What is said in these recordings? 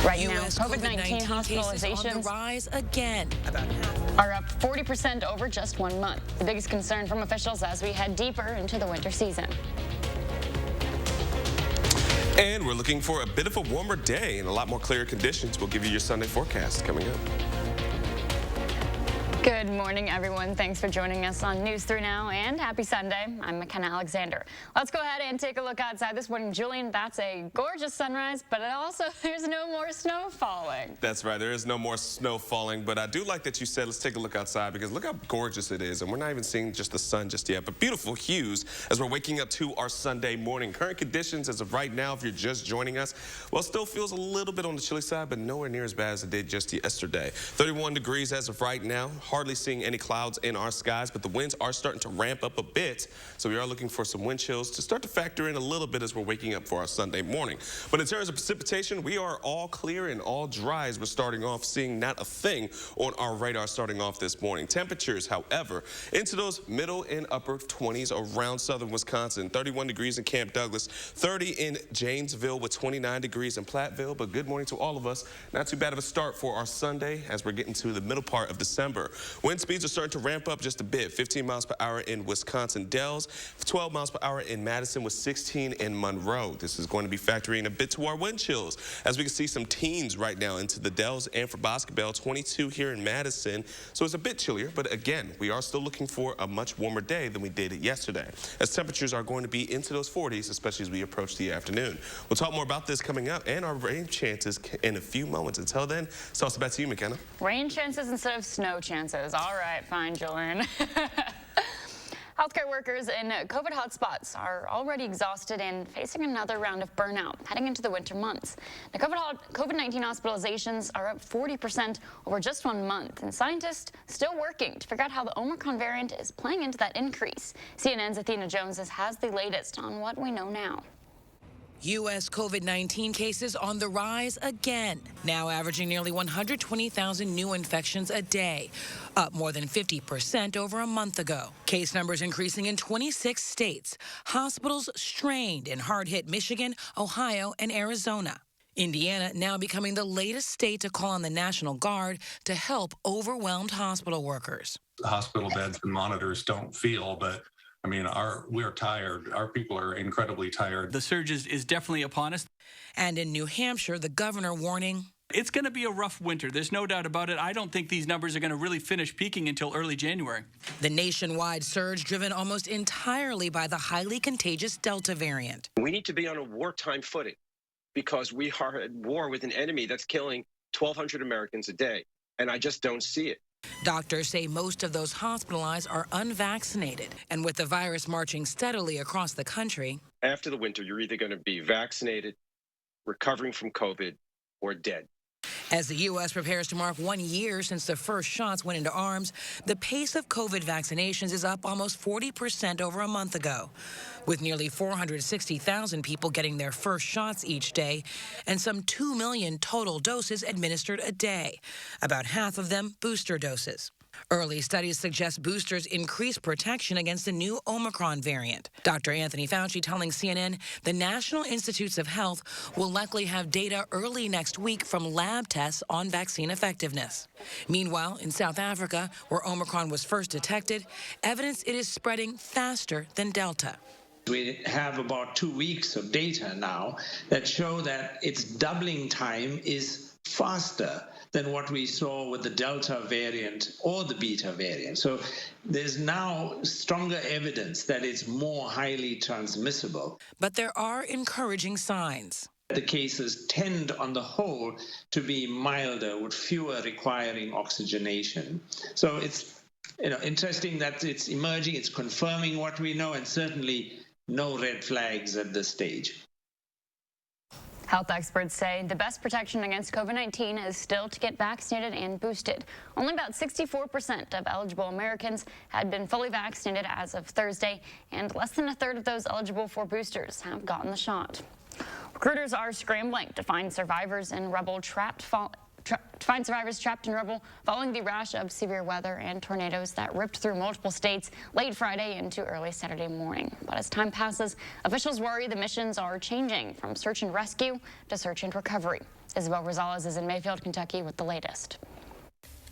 Right now, COVID-19 hospitalizations on the rise again. Are up 40% over just 1 month. The biggest concern from officials as we head deeper into the winter season. And we're looking for a bit of a warmer day and a lot more clear conditions. We'll give you your Sunday forecast coming up. Good morning, everyone. Thanks for joining us on News 3 Now, and happy Sunday. I'm McKenna Alexander. Let's go ahead and take a look outside this morning. Julian, that's a gorgeous sunrise, but there's no more snow falling. That's right. There is no more snow falling, but I do like that you said let's take a look outside because look how gorgeous it is, and we're not even seeing just the sun just yet, but beautiful hues as we're waking up to our Sunday morning. Current conditions as of right now, if you're just joining us, well, it still feels a little bit on the chilly side, but nowhere near as bad as it did just yesterday. 31 degrees as of right now. Hardly seeing any clouds in our skies, but the winds are starting to ramp up a bit, so we are looking for some wind chills to start to factor in a little bit as we're waking up for our Sunday morning. But in terms of precipitation, we are all clear and all dry as we're starting off, seeing not a thing on our radar starting off this morning. Temperatures, however, into those middle and upper 20s around southern Wisconsin. 31 degrees in Camp Douglas, 30 in Janesville with 29 degrees in Platteville. But good morning to all of us. Not too bad of a start for our Sunday as we're getting to the middle part of December. Wind speeds are starting to ramp up just a bit. 15 miles per hour in Wisconsin Dells, 12 miles per hour in Madison with 16 in Monroe. This is going to be factoring a bit to our wind chills as we can see some teens right now into the Dells and for basketball, 22 here in Madison. So it's a bit chillier, but again, we are still looking for a much warmer day than we did yesterday, as temperatures are going to be into those 40s, especially as we approach the afternoon. We'll talk more about this coming up and our rain chances in a few moments. Until then, it's also back to you, McKenna. Rain chances instead of snow chances. All right, fine, Julian. Healthcare workers in COVID hotspots are already exhausted and facing another round of burnout heading into the winter months. Now, COVID-19 hospitalizations are up 40% over just 1 month, and scientists still working to figure out how the Omicron variant is playing into that increase. CNN's Athena Jones has the latest on what we know now. U.S. COVID-19 cases on the rise again, now averaging nearly 120,000 new infections a day, up more than 50% over a month ago. Case numbers increasing in 26 states. Hospitals strained in hard-hit Michigan, Ohio, and Arizona. Indiana now becoming the latest state to call on the National Guard to help overwhelmed hospital workers. Hospital beds and monitors don't feel, but I mean, we're tired. Our people are incredibly tired. The surge is definitely upon us. And in New Hampshire, the governor warning, it's going to be a rough winter. There's no doubt about it. I don't think these numbers are going to really finish peaking until early January. The nationwide surge driven almost entirely by the highly contagious Delta variant. We need to be on a wartime footing because we are at war with an enemy that's killing 1,200 Americans a day, and I just don't see it. Doctors say most of those hospitalized are unvaccinated, and with the virus marching steadily across the country. After the winter, you're either going to be vaccinated, recovering from COVID, or dead. As the U.S. prepares to mark 1 year since the first shots went into arms, the pace of COVID vaccinations is up almost 40% over a month ago, with nearly 460,000 people getting their first shots each day and some 2 million total doses administered a day, about half of them booster doses. Early studies suggest boosters increase protection against the new Omicron variant. Dr. Anthony Fauci telling CNN the National Institutes of Health will likely have data early next week from lab tests on vaccine effectiveness. Meanwhile, in South Africa, where Omicron was first detected, evidence it is spreading faster than Delta. We have about 2 weeks of data now that show that its doubling time is faster than what we saw with the Delta variant or the Beta variant. So there's now stronger evidence that it's more highly transmissible. But there are encouraging signs. The cases tend, on the whole, to be milder with fewer requiring oxygenation. So it's interesting that it's emerging, it's confirming what we know, and certainly no red flags at this stage. Health experts say the best protection against COVID-19 is still to get vaccinated and boosted. Only about 64% of eligible Americans had been fully vaccinated as of Thursday, and less than a third of those eligible for boosters have gotten the shot. Recruiters are scrambling to find survivors in rubble trapped find survivors trapped in rubble following the rash of severe weather and tornadoes that ripped through multiple states late Friday into early Saturday morning. But as time passes, officials worry the missions are changing from search and rescue to search and recovery. Isabel Rosales is in Mayfield, Kentucky with the latest.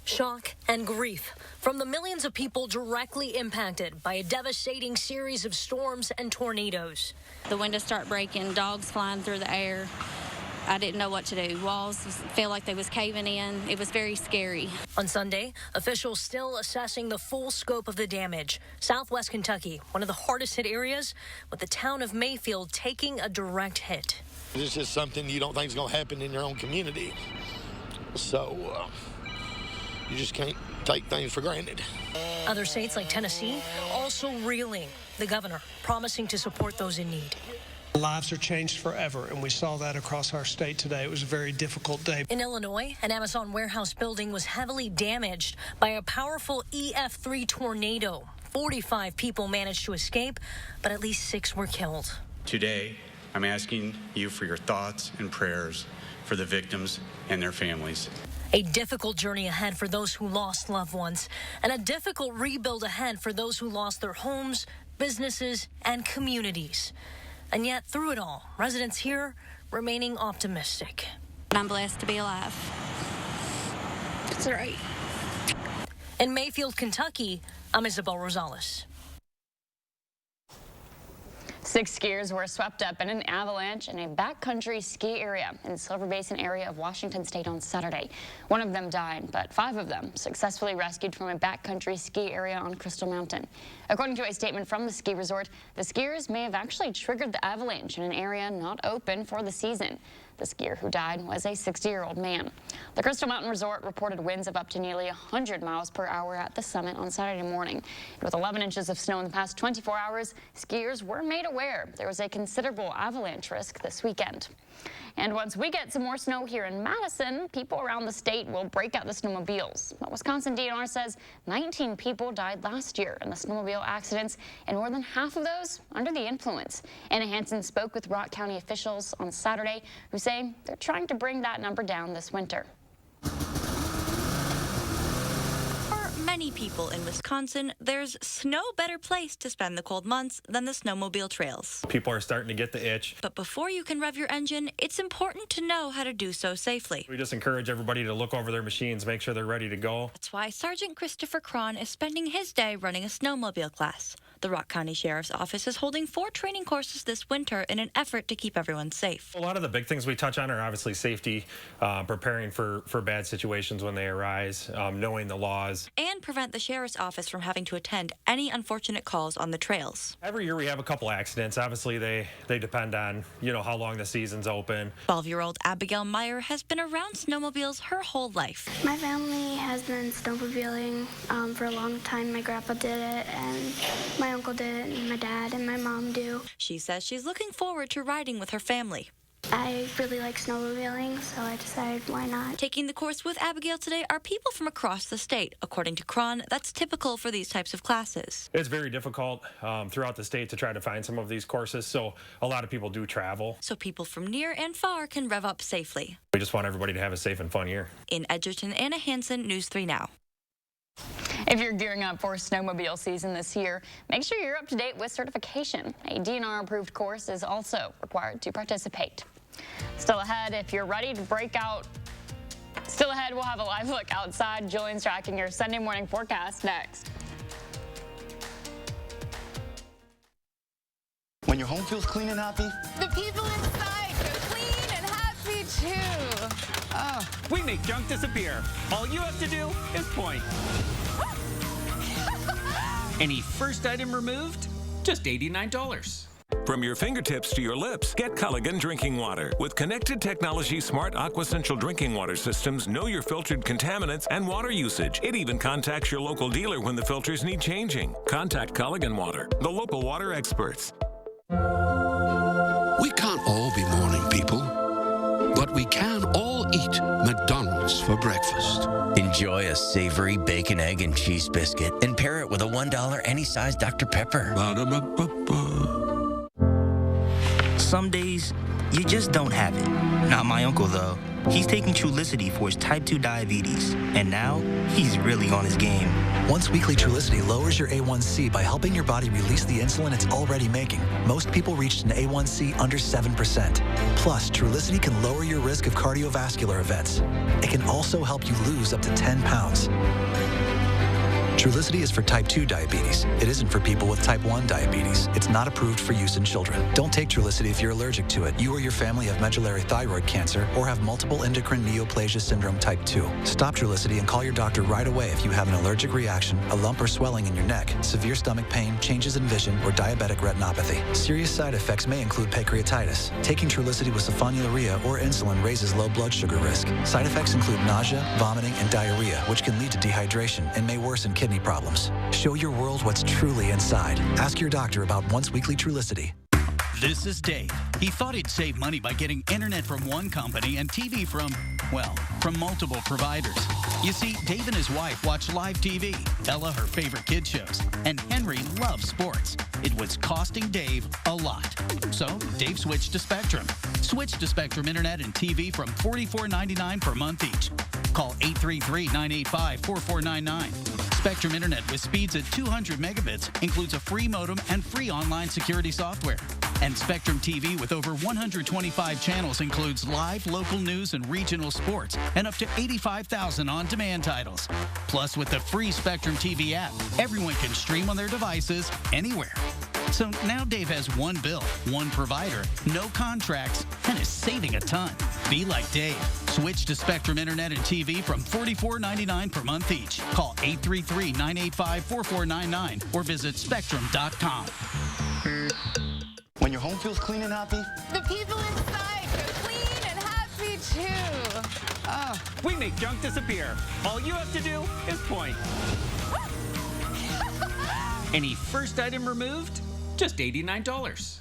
Shock and grief from the millions of people directly impacted by a devastating series of storms and tornadoes. The windows start breaking, dogs flying through the air. I didn't know what to do. Walls felt like they was caving in. It was very scary. On Sunday, officials still assessing the full scope of the damage. Southwest Kentucky, one of the hardest hit areas, with the town of Mayfield taking a direct hit. It's just something you don't think is going to happen in your own community. So you just can't take things for granted. Other states like Tennessee also reeling. The governor promising to support those in need. Lives are changed forever, and we saw that across our state today. It was a very difficult day. In Illinois, an Amazon warehouse building was heavily damaged by a powerful EF3 tornado. 45 people managed to escape, but at least 6 were killed. Today, I'm asking you for your thoughts and prayers for the victims and their families. A difficult journey ahead for those who lost loved ones, and a difficult rebuild ahead for those who lost their homes, businesses, and communities. And yet, through it all, residents here remaining optimistic. I'm blessed to be alive. That's right. In Mayfield, Kentucky, I'm Isabel Rosales. 6 skiers were swept up in an avalanche in a backcountry ski area in the Silver Basin area of Washington State on Saturday. 1 of them died, but 5 of them successfully rescued from a backcountry ski area on Crystal Mountain. According to a statement from the ski resort, the skiers may have actually triggered the avalanche in an area not open for the season. The skier who died was a 60-year-old man. The Crystal Mountain Resort reported winds of up to nearly 100 miles per hour at the summit on Saturday morning. And with 11 inches of snow in the past 24 hours, skiers were made aware there was a considerable avalanche risk this weekend. And once we get some more snow here in Madison, people around the state will break out the snowmobiles. But Wisconsin DNR says 19 people died last year in the snowmobile accidents, and more than half of those under the influence. Anna Hansen spoke with Rock County officials on Saturday, who say they're trying to bring that number down this winter. Many people in Wisconsin, there's no better place to spend the cold months than the snowmobile trails. People are starting to get the itch. But before you can rev your engine, it's important to know how to do so safely. We just encourage everybody to look over their machines, make sure they're ready to go. That's why Sergeant Christopher Cron is spending his day running a snowmobile class. The Rock County Sheriff's Office is holding 4 training courses this winter in an effort to keep everyone safe. A lot of the big things we touch on are obviously safety, preparing for bad situations when they arise, knowing the laws. And prevent the Sheriff's Office from having to attend any unfortunate calls on the trails. Every year we have a couple accidents. Obviously, they depend on, how long the season's open. 12-year-old Abigail Meyer has been around snowmobiles her whole life. My family has been snowmobiling for a long time. My grandpa did it, and my uncle did it, and my dad and my mom do. She says she's looking forward to riding with her family. I really like snowmobiling, so I decided why not. Taking the course with Abigail today are people from across the state. According to Cron, that's typical for these types of classes. It's very difficult throughout the state to try to find some of these courses, so a lot of people do travel. So people from near and far can rev up safely. We just want everybody to have a safe and fun year. In Edgerton, Anna Hansen, News 3 Now. If you're gearing up for snowmobile season this year, make sure you're up to date with certification. A DNR-approved course is also required to participate. Still ahead, if you're ready to break out. Still ahead, we'll have a live look outside. Julian's tracking your Sunday morning forecast next. When your home feels clean and happy, the people inside feel clean and happy too. We make junk disappear. All you have to do is point. Any first item removed? Just $89. From your fingertips to your lips, get Culligan drinking water. With connected technology, smart AquaSential drinking water systems know your filtered contaminants and water usage. It even contacts your local dealer when the filters need changing. Contact Culligan Water, the local water experts. We can't all be morning people, but we can all eat McDonald's for breakfast. Enjoy a savory bacon, egg, and cheese biscuit and pair it with a $1 any size Dr. Pepper. Ba-da-ba-ba-ba. Some days, you just don't have it. Not my uncle, though. He's taking Trulicity for his type 2 diabetes, and now he's really on his game. Once weekly Trulicity lowers your A1C by helping your body release the insulin it's already making. Most people reached an A1C under 7%. Plus, Trulicity can lower your risk of cardiovascular events. It can also help you lose up to 10 pounds. Trulicity is for type 2 diabetes. It isn't for people with type 1 diabetes. It's not approved for use in children. Don't take Trulicity if you're allergic to it. You or your family have medullary thyroid cancer or have multiple endocrine neoplasia syndrome type 2. Stop Trulicity and call your doctor right away if you have an allergic reaction, a lump or swelling in your neck, severe stomach pain, changes in vision, or diabetic retinopathy. Serious side effects may include pancreatitis. Taking Trulicity with sulfonylurea or insulin raises low blood sugar risk. Side effects include nausea, vomiting, and diarrhea, which can lead to dehydration and may worsen kidney problems. Show your world what's truly inside. Ask your doctor about once-weekly Trulicity. This is Dave. He thought he'd save money by getting internet from one company and TV from, well, from multiple providers. You see, Dave and his wife watch live TV, Ella her favorite kid shows, and Henry loves sports. It was costing Dave a lot. So Dave switched to Spectrum. Switch to Spectrum Internet and TV from $44.99 per month each. Call 833-985-4499. Spectrum Internet with speeds at 200 megabits includes a free modem and free online security software. And Spectrum TV with over 125 channels includes live local news and regional sports and up to 85,000 on-demand titles. Plus, with the free Spectrum TV app, everyone can stream on their devices anywhere. So now Dave has one bill, one provider, no contracts, and is saving a ton. Be like Dave. Switch to Spectrum Internet and TV from $44.99 per month each. Call 833-985-4499 or visit spectrum.com. When your home feels clean and happy, The people inside feel clean and happy too. We make junk disappear. All you have to do is point. Any first item removed? Just $89.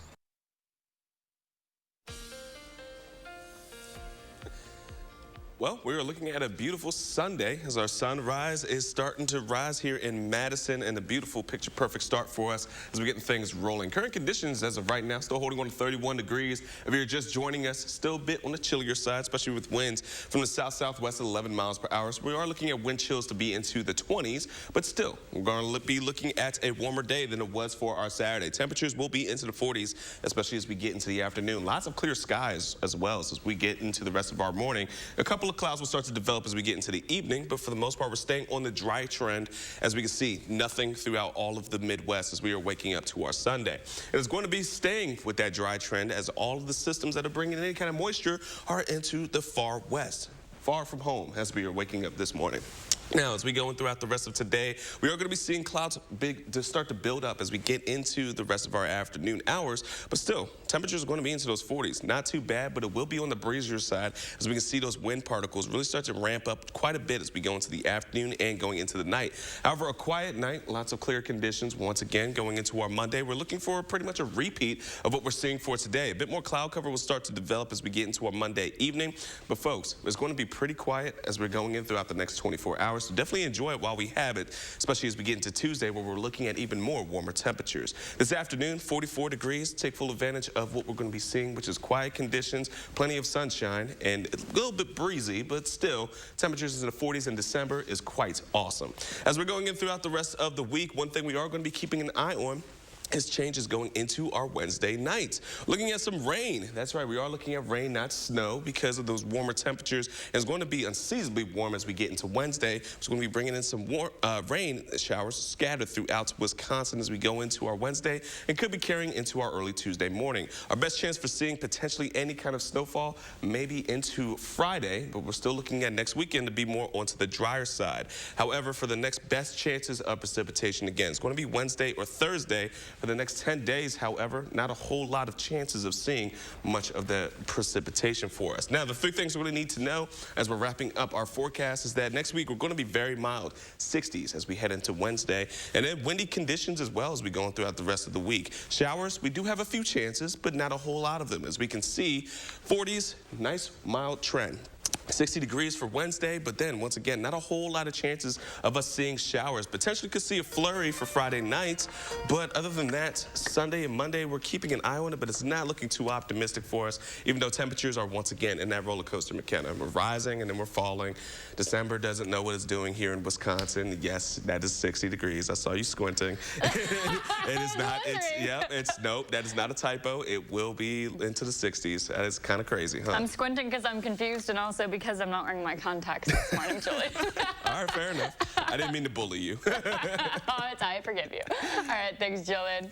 Well, we are looking at a beautiful Sunday as our sunrise is starting to rise here in Madison, and a beautiful picture-perfect start for us as we're getting things rolling. Current conditions as of right now still holding on to 31 degrees. If you're just joining us, still a bit on the chillier side, especially with winds from the south-southwest at 11 miles per hour. So we are looking at wind chills to be into the 20s, but still, we're going to be looking at a warmer day than it was for our Saturday. Temperatures will be into the 40s, especially as we get into the afternoon. Lots of clear skies as well as we get into the rest of our morning. A couple of clouds will start to develop as we get into the evening, but for the most part, we're staying on the dry trend. As we can see, nothing throughout all of the Midwest as we are waking up to our Sunday. It is going to be staying with that dry trend as all of the systems that are bringing in any kind of moisture are into the far west, far from home as we are waking up this morning. Now, as we go in throughout the rest of today, we are going to be seeing clouds start to build up as we get into the rest of our afternoon hours. But still, temperatures are going to be into those 40s. Not too bad, but it will be on the breezier side as we can see those wind particles really start to ramp up quite a bit as we go into the afternoon and going into the night. However, a quiet night, lots of clear conditions. Once again, going into our Monday, we're looking for pretty much a repeat of what we're seeing for today. A bit more cloud cover will start to develop as we get into our Monday evening. But folks, it's going to be pretty quiet as we're going in throughout the next 24 hours. So definitely enjoy it while we have it, especially as we get into Tuesday where we're looking at even more warmer temperatures. This afternoon, 44 degrees. Take full advantage of what we're going to be seeing, which is quiet conditions, plenty of sunshine, and a little bit breezy, but still, temperatures in the 40s in December is quite awesome. As we're going in throughout the rest of the week, one thing we are going to be keeping an eye on is changes going into our Wednesday night. Looking at some rain. That's right, we are looking at rain, not snow, because of those warmer temperatures. It's going to be unseasonably warm as we get into Wednesday. It's going to be bringing in some rain showers scattered throughout Wisconsin as we go into our Wednesday, and could be carrying into our early Tuesday morning. Our best chance for seeing potentially any kind of snowfall maybe into Friday, but we're still looking at next weekend to be more onto the drier side. However, for the next best chances of precipitation, again, it's going to be Wednesday or Thursday. For the next 10 days, however, not a whole lot of chances of seeing much of the precipitation for us. Now, the three things we're going to need to know as we're wrapping up our forecast is that next week we're going to be very mild, 60s as we head into Wednesday, and then windy conditions as well as we go on throughout the rest of the week. Showers, we do have a few chances, but not a whole lot of them. As we can see, 40s, nice mild trend. 60 degrees for Wednesday, but then once again, not a whole lot of chances of us seeing showers. Potentially could see a flurry for Friday night, but other than that, Sunday and Monday, we're keeping an eye on it, but it's not looking too optimistic for us, even though temperatures are once again in that roller coaster, McKenna. We're rising and then we're falling. December doesn't know what it's doing here in Wisconsin. Yes, that is 60 degrees. I saw you squinting. It is not. Nope, that is not a typo. It will be into the 60s. That is kind of crazy, huh? I'm squinting because I'm confused and also because I'm not wearing my contacts this morning, Julie. All right, fair enough. I didn't mean to bully you. I forgive you. All right, thanks, Jillian.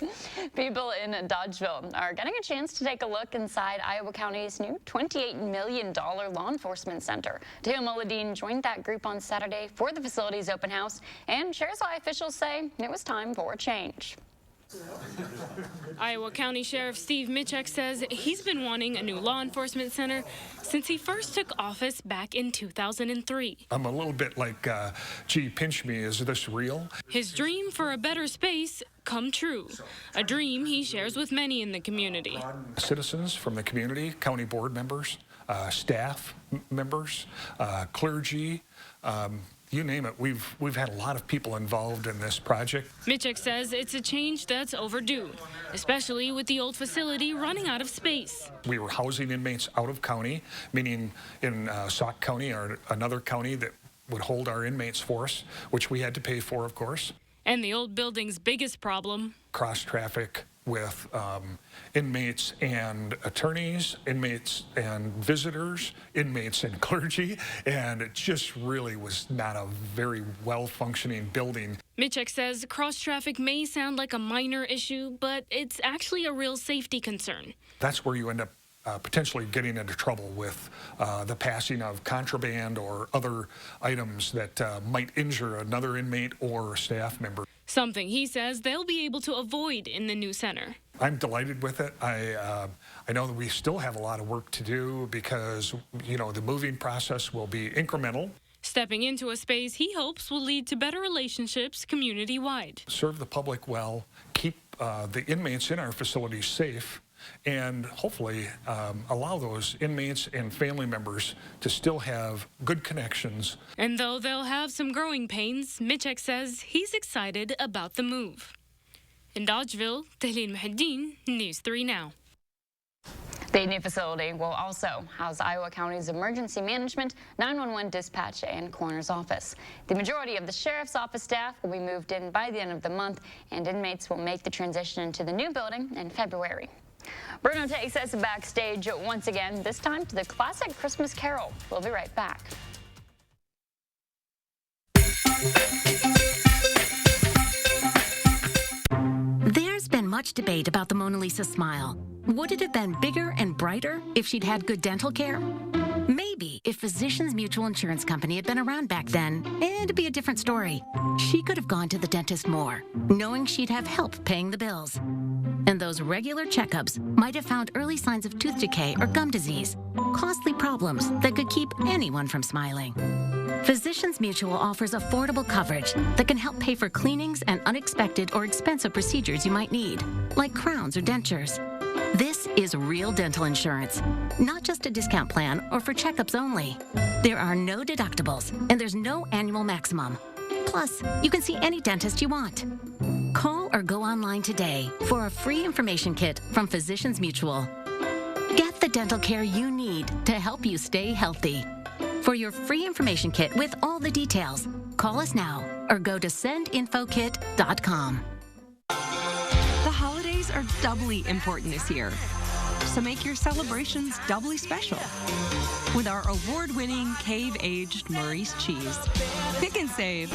People in Dodgeville are getting a chance to take a look inside Iowa County's new $28 million law enforcement center. Teo Mulladine joined that group on Saturday for the facility's open house and shares why officials say it was time for a change. Iowa County Sheriff Steve Mitchek says he's been wanting a new law enforcement center since he first took office back in 2003. I'm a little bit like, gee, pinch me, is this real? His dream for a better space come true, a dream he shares with many in the community. Citizens from the community, county board members, staff members, clergy, you name it. We've had a lot of people involved in this project. Mitchek says it's a change that's overdue, especially with the old facility running out of space. We were housing inmates out of county, meaning in Sauk County or another county that would hold our inmates for us, which we had to pay for, of course. And the old building's biggest problem: cross traffic with inmates and attorneys, inmates and visitors, inmates and clergy, and it just really was not a very well-functioning building. Mitchek says cross-traffic may sound like a minor issue, but it's actually a real safety concern. That's where you end up potentially getting into trouble with the passing of contraband or other items that might injure another inmate or staff member. Something he says they'll be able to avoid in the new center. I'm delighted with it. I know that we still have a lot of work to do because, you know, the moving process will be incremental. Stepping into a space he hopes will lead to better relationships community-wide. Serve the public well, keep the inmates in our facilities safe, and hopefully allow those inmates and family members to still have good connections. And though they'll have some growing pains, Mitchek says he's excited about the move. In Dodgeville, Tahlil Muhaddin, News 3 Now. The new facility will also house Iowa County's emergency management, 911 dispatch, and coroner's office. The majority of the sheriff's office staff will be moved in by the end of the month, and inmates will make the transition into the new building in February. Bruno takes us backstage once again, this time to the classic Christmas Carol. We'll be right back. There's been much debate about the Mona Lisa smile. Would it have been bigger and brighter if she'd had good dental care? Maybe if Physicians Mutual Insurance Company had been around back then, it'd be a different story. She could have gone to the dentist more, knowing she'd have help paying the bills. And those regular checkups might have found early signs of tooth decay or gum disease, costly problems that could keep anyone from smiling. Physicians Mutual offers affordable coverage that can help pay for cleanings and unexpected or expensive procedures you might need, like crowns or dentures. This is real dental insurance, not just a discount plan or for checkups only. There are no deductibles, and there's no annual maximum. Plus, you can see any dentist you want. Call or go online today for a free information kit from Physicians Mutual. Get the dental care you need to help you stay healthy. For your free information kit with all the details, call us now or go to sendinfokit.com. The holidays are doubly important this year, so make your celebrations doubly special with our award-winning cave-aged Maurice cheese. Pick and save.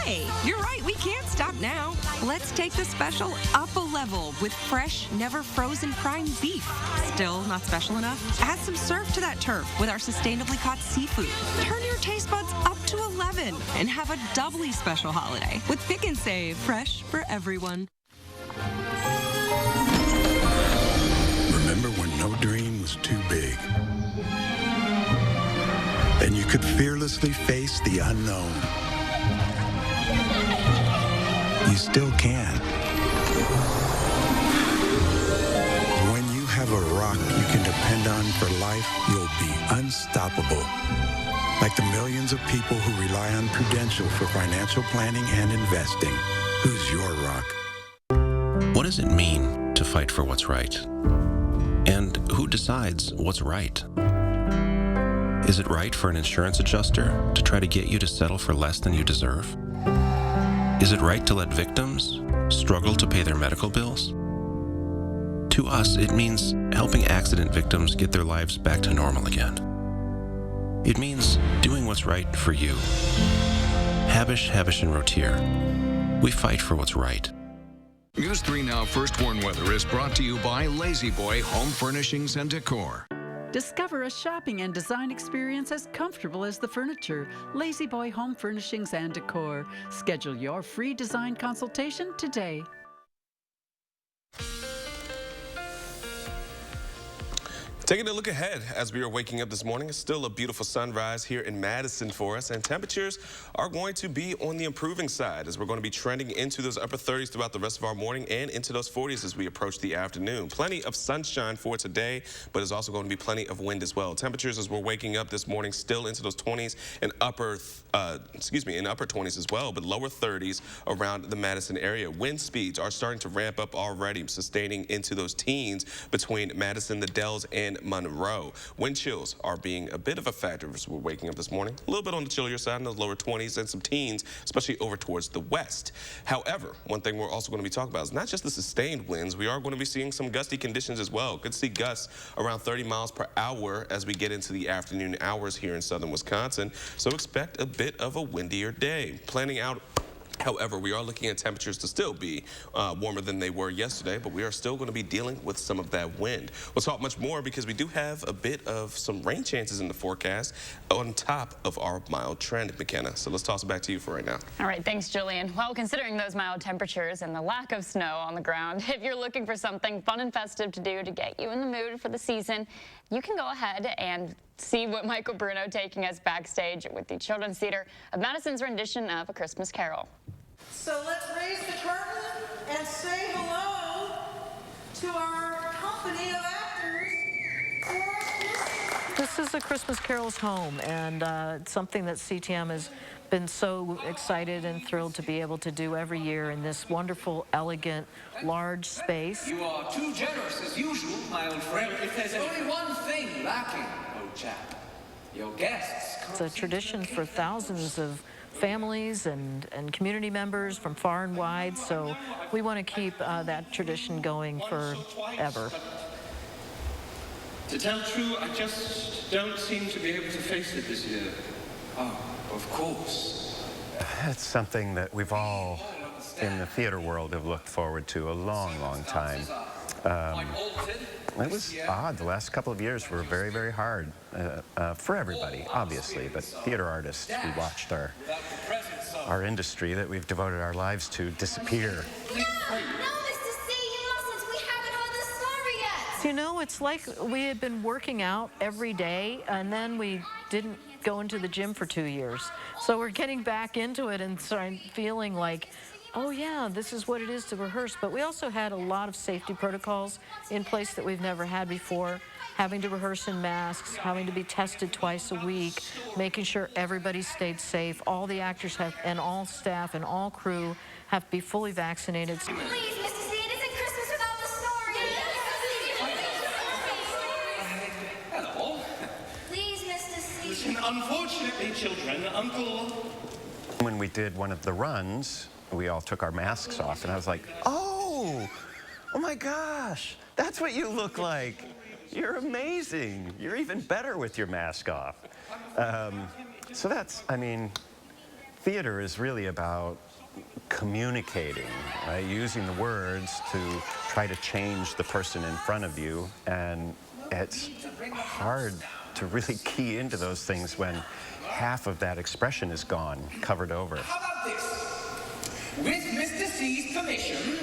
Hey, you're right, we can't stop now. Let's take the special up a level with fresh, never frozen prime beef. Still not special enough? Add some surf to that turf with our sustainably caught seafood. Turn your taste buds up to 11 and have a doubly special holiday with Pick and Save. Fresh for everyone. Remember when no dream was too big? And you could fearlessly face the unknown. You still can. When you have a rock you can depend on for life, you'll be unstoppable. Like the millions of people who rely on Prudential for financial planning and investing. Who's your rock? What does it mean to fight for what's right? And who decides what's right? Is it right for an insurance adjuster to try to get you to settle for less than you deserve? Is it right to let victims struggle to pay their medical bills? To us, it means helping accident victims get their lives back to normal again. It means doing what's right for you. Habish, and Rotier. We fight for what's right. News 3 Now First Warn Weather is brought to you by Lazy Boy Home Furnishings and Decor. Discover a shopping and design experience as comfortable as the furniture. Lazy Boy Home Furnishings and Decor. Schedule your free design consultation today. Taking a look ahead as we are waking up this morning, it's still a beautiful sunrise here in Madison for us, and temperatures are going to be on the improving side as we're going to be trending into those upper 30s throughout the rest of our morning and into those 40s as we approach the afternoon. Plenty of sunshine for today, but there's also going to be plenty of wind as well. Temperatures as we're waking up this morning still into those 20s and upper 20s as well, but lower 30s around the Madison area. Wind speeds are starting to ramp up already, sustaining into those teens between Madison, the Dells, and Monroe. Wind chills are being a bit of a factor as we're waking up this morning. A little bit on the chillier side in those lower 20s and some teens, especially over towards the west. However, one thing we're also going to be talking about is not just the sustained winds. We are going to be seeing some gusty conditions as well. Could see gusts around 30 miles per hour as we get into the afternoon hours here in southern Wisconsin. So expect a bit of a windier day. Planning out. However, we are looking at temperatures to still be warmer than they were yesterday, but we are still going to be dealing with some of that wind. We'll talk much more because we do have a bit of some rain chances in the forecast on top of our mild trend, McKenna. So let's toss it back to you for right now. All right, thanks, Julian. Well, considering those mild temperatures and the lack of snow on the ground, if you're looking for something fun and festive to do to get you in the mood for the season, you can go ahead and see what Michael Bruno taking us backstage with the Children's Theater of Madison's rendition of A Christmas Carol. So let's raise the curtain and say hello to our company of actors. This is A Christmas Carol's home, and it's something that CTM has been so excited and thrilled to be able to do every year in this wonderful, elegant, large space. You are too generous as usual, my old friend. If there's only one thing lacking, old chap, your guests. It's a tradition for thousands of families and community members from far and wide, so we want to keep that tradition going forever. To tell true, I just don't seem to be able to face it this year. Oh, of course. It's something that we've all in the theater world have looked forward to a long, long time. It was odd. The last couple of years were very, very hard for everybody, obviously, but theater artists, we watched our industry that we've devoted our lives to disappear. You know, it's like we had been working out every day, and then we didn't go into the gym for 2 years. So we're getting back into it and feeling like, oh yeah, this is what it is to rehearse. But we also had a lot of safety protocols in place that we've never had before. Having to rehearse in masks, having to be tested twice a week, making sure everybody stayed safe. All the actors have, and all staff and all crew have to be fully vaccinated. Please, Mr. C, it isn't Christmas without the snoring. Hello. Please, Mr. C. Listen, unfortunately, children, Uncle... When we did one of the runs, we all took our masks off, and I was like, oh my gosh, that's what you look like. You're amazing. You're even better with your mask off. So that's, I mean, theater is really about communicating, right? Using the words to try to change the person in front of you, and it's hard to really key into those things when half of that expression is gone, covered over. How about this? With Mr. C's permission,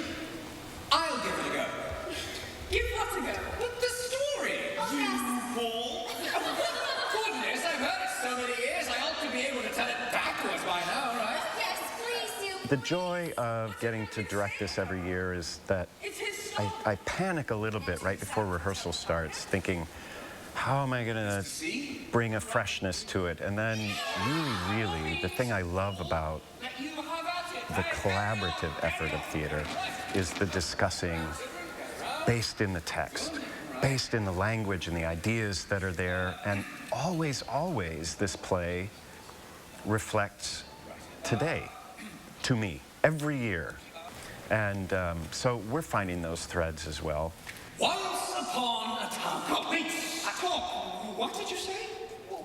I'll give it a go. Give what a go? With the story. Oh, yes. Paul. Goodness, I've heard it so many years, I ought to be able to tell it backwards by now, right? Yes, please do. The joy of getting to direct this every year is that I panic a little bit right before rehearsal starts, thinking, how am I going to bring a freshness to it? And then really, the thing I love about the collaborative effort of theater is the discussing based in the text, based in the language and the ideas that are there. And always, this play reflects today to me, every year. And so we're finding those threads as well. Once upon a time. Oh, wait, what did you say?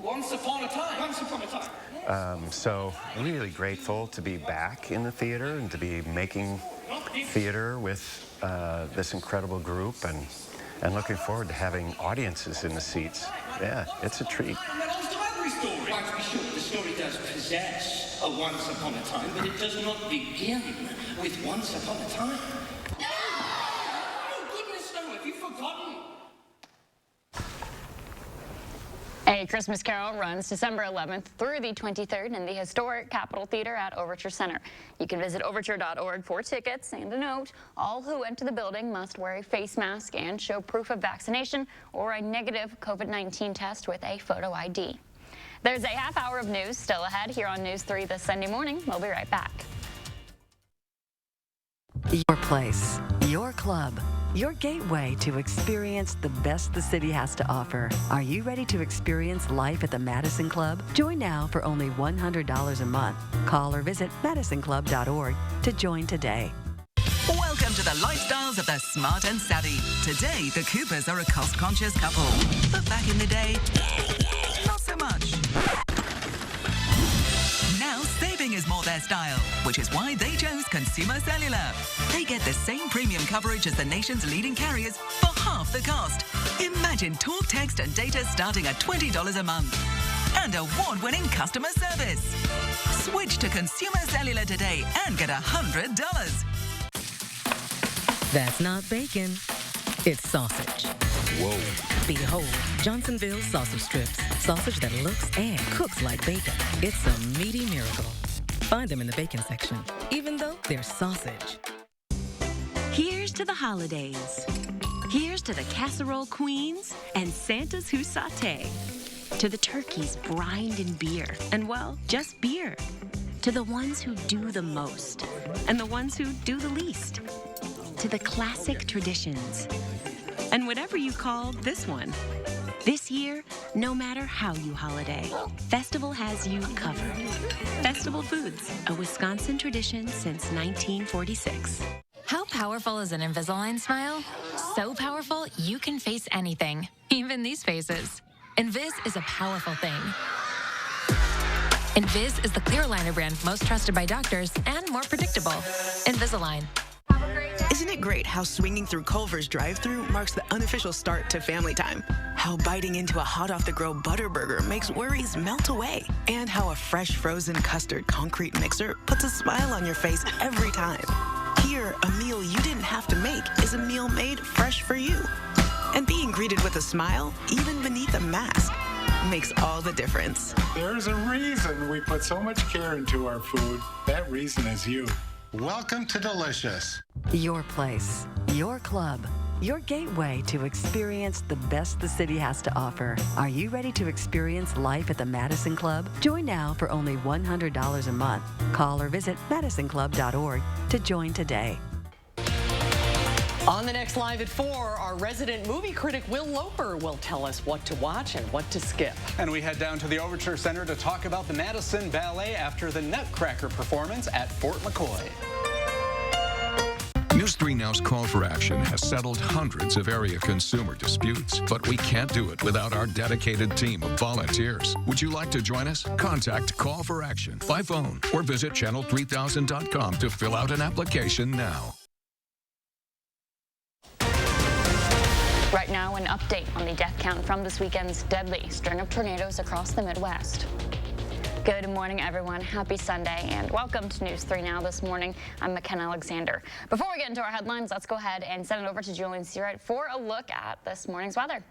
Once upon a time. Once upon a time. So really grateful to be back in the theater and to be making theater with this incredible group and looking forward to having audiences in the seats. Yeah, it's a treat. Every story. Quite to be sure, the story does possess a once upon a time, but it does not begin with once upon a time. Oh, goodness, no, have you forgotten? A Christmas Carol runs December 11th through the 23rd in the historic Capitol Theater at Overture Center. You can visit overture.org for tickets, and a note, all who enter the building must wear a face mask and show proof of vaccination or a negative COVID-19 test with a photo ID. There's a half hour of news still ahead here on News 3 this Sunday morning. We'll be right back. Your place, your club, your gateway to experience the best the city has to offer. Are you ready to experience life at the Madison Club? Join now for only $100 a month. Call or visit MadisonClub.org to join today. Welcome to the lifestyles of the smart and savvy. Today, the Coopers are a cost-conscious couple. But back in the day, not so much. Now, saving is more their style, which is why they chose Consumer Cellular. They get the same premium coverage as the nation's leading carriers for half the cost. Imagine talk, text, and data starting at $20 a month. And award-winning customer service. Switch to Consumer Cellular today and get $100. That's not bacon. It's sausage. Whoa. Behold, Johnsonville sausage strips. Sausage that looks and cooks like bacon. It's a meaty miracle. Find them in the bacon section, even though they're sausage. Here's to the holidays. Here's to the casserole queens and Santas who saute. To the turkeys brined in beer, and well, just beer. To the ones who do the most, and the ones who do the least. To the classic traditions, and whatever you call this one. This year, no matter how you holiday, Festival has you covered. Festival Foods, a Wisconsin tradition since 1946. How powerful is an Invisalign smile? So powerful, you can face anything, even these faces. Invis is a powerful thing. Invis is the clear aligner brand most trusted by doctors and more predictable. Invisalign. Isn't it great how swinging through Culver's drive-thru marks the unofficial start to family time? How biting into a hot-off-the-grill Butterburger makes worries melt away? And how a fresh frozen custard concrete mixer puts a smile on your face every time. Here, a meal you didn't have to make is a meal made fresh for you. And being greeted with a smile, even beneath a mask, makes all the difference. There's a reason we put so much care into our food. That reason is you. Welcome to Delicious. Your place, your club, your gateway to experience the best the city has to offer. Are you ready to experience life at the Madison Club? Join now for only $100 a month. Call or visit MadisonClub.org to join today. On the next Live at 4, our resident movie critic Will Loper will tell us what to watch and what to skip. And we head down to the Overture Center to talk about the Madison Ballet after the Nutcracker performance at Fort McCoy. News 3 Now's Call for Action has settled hundreds of area consumer disputes, but we can't do it without our dedicated team of volunteers. Would you like to join us? Contact Call for Action by phone or visit channel3000.com to fill out an application now. Right now, an update on the death count from this weekend's deadly string of tornadoes across the Midwest. Good morning, everyone. Happy Sunday, and welcome to News 3 Now this morning. I'm McKenna Alexander. Before we get into our headlines, let's go ahead and send it over to Julian Seawright for a look at this morning's weather.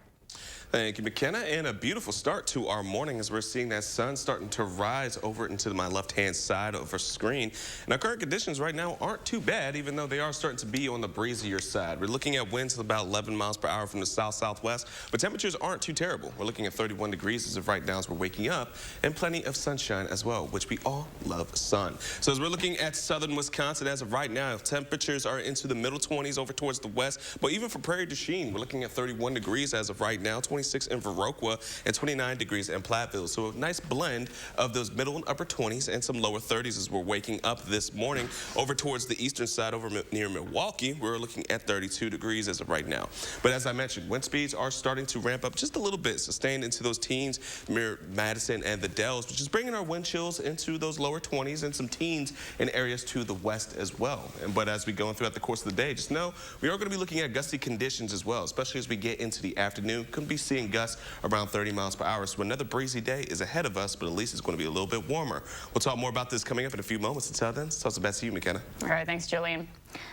Thank you, McKenna, and a beautiful start to our morning as we're seeing that sun starting to rise over into my left-hand side of our screen. And our current conditions right now aren't too bad, even though they are starting to be on the breezier side. We're looking at winds of about 11 miles per hour from the south-southwest, but temperatures aren't too terrible. We're looking at 31 degrees as of right now as we're waking up, and plenty of sunshine as well, which we all love sun. So as we're looking at southern Wisconsin as of right now, temperatures are into the middle 20s over towards the west, but even for Prairie du Chien, we're looking at 31 degrees as of right now, 26 in Viroqua, and 29 degrees in Platteville. So a nice blend of those middle and upper 20s and some lower 30s as we're waking up this morning. Over towards the eastern side, over near Milwaukee, we're looking at 32 degrees as of right now. But as I mentioned, wind speeds are starting to ramp up just a little bit, sustained into those teens near Madison and the Dells, which is bringing our wind chills into those lower 20s and some teens in areas to the west as well. But as we go throughout the course of the day, just know we are going to be looking at gusty conditions as well, especially as we get into the afternoon. Could be seeing gusts around 30 miles per hour. So another breezy day is ahead of us, but at least it's going to be a little bit warmer. We'll talk more about this coming up in a few moments. Until then, toss it back to you, McKenna. All right, thanks, Julian.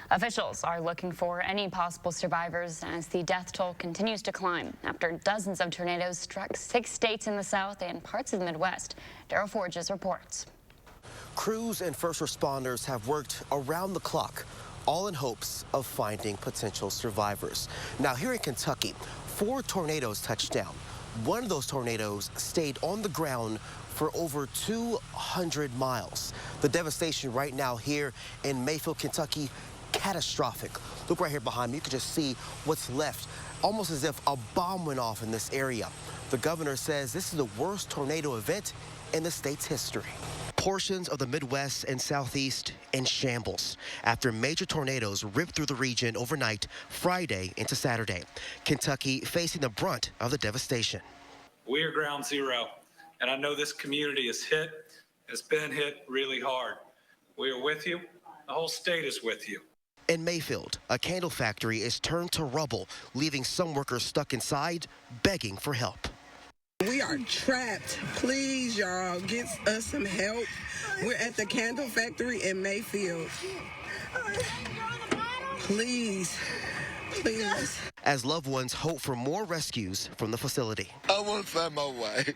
Officials are looking for any possible survivors as the death toll continues to climb after dozens of tornadoes struck 6 states in the south and parts of the Midwest. Daryl Forges reports. Crews and first responders have worked around the clock, all in hopes of finding potential survivors. Now, here in Kentucky, 4 tornadoes touched down. One of those tornadoes stayed on the ground for over 200 miles. The devastation right now here in Mayfield, Kentucky, catastrophic. Look right here behind me. You can just see what's left, almost as if a bomb went off in this area. The governor says this is the worst tornado event in the state's history. Portions of the Midwest and Southeast in shambles after major tornadoes ripped through the region overnight, Friday into Saturday. Kentucky facing the brunt of the devastation. We are ground zero, and I know this community is hit. It's been hit really hard. We are with you. The whole state is with you. In Mayfield, a candle factory is turned to rubble, leaving some workers stuck inside, begging for help. We are trapped. Please, y'all, get us some help. We're at the candle factory in Mayfield. Please, please. As loved ones hope for more rescues from the facility. I want to find my wife.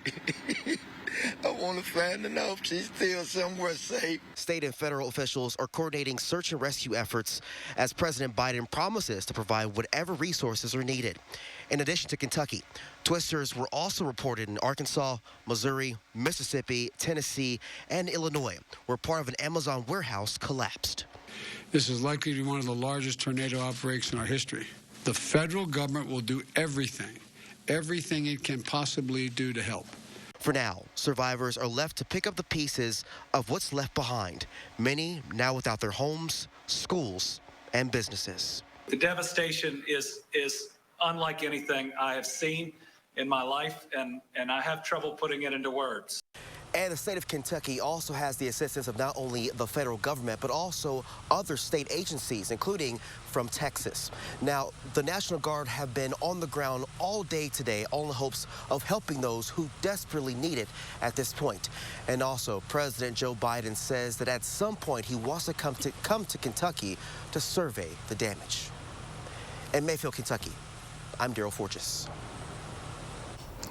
I want to find her now if she's still somewhere safe. State and federal officials are coordinating search and rescue efforts as President Biden promises to provide whatever resources are needed. In addition to Kentucky, twisters were also reported in Arkansas, Missouri, Mississippi, Tennessee, and Illinois, where part of an Amazon warehouse collapsed. This is likely to be one of the largest tornado outbreaks in our history. The federal government will do everything it can possibly do to help. For now, survivors are left to pick up the pieces of what's left behind, many now without their homes, schools, and businesses. The devastation is unlike anything I have seen in my life, and I have trouble putting it into words. And the state of Kentucky also has the assistance of not only the federal government, but also other state agencies, including from Texas. Now, the National Guard have been on the ground all day today, all in hopes of helping those who desperately need it at this point. And also, President Joe Biden says that at some point he wants to come to Kentucky to survey the damage. In Mayfield, Kentucky, I'm Daryl Forges.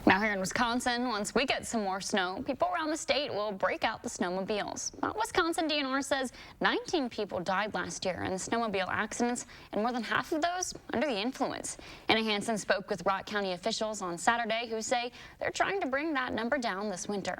Now here in Wisconsin, once we get some more snow, people around the state will break out the snowmobiles. Wisconsin DNR says 19 people died last year in the snowmobile accidents, and more than half of those under the influence. Anna Hansen spoke with Rock County officials on Saturday who say they're trying to bring that number down this winter.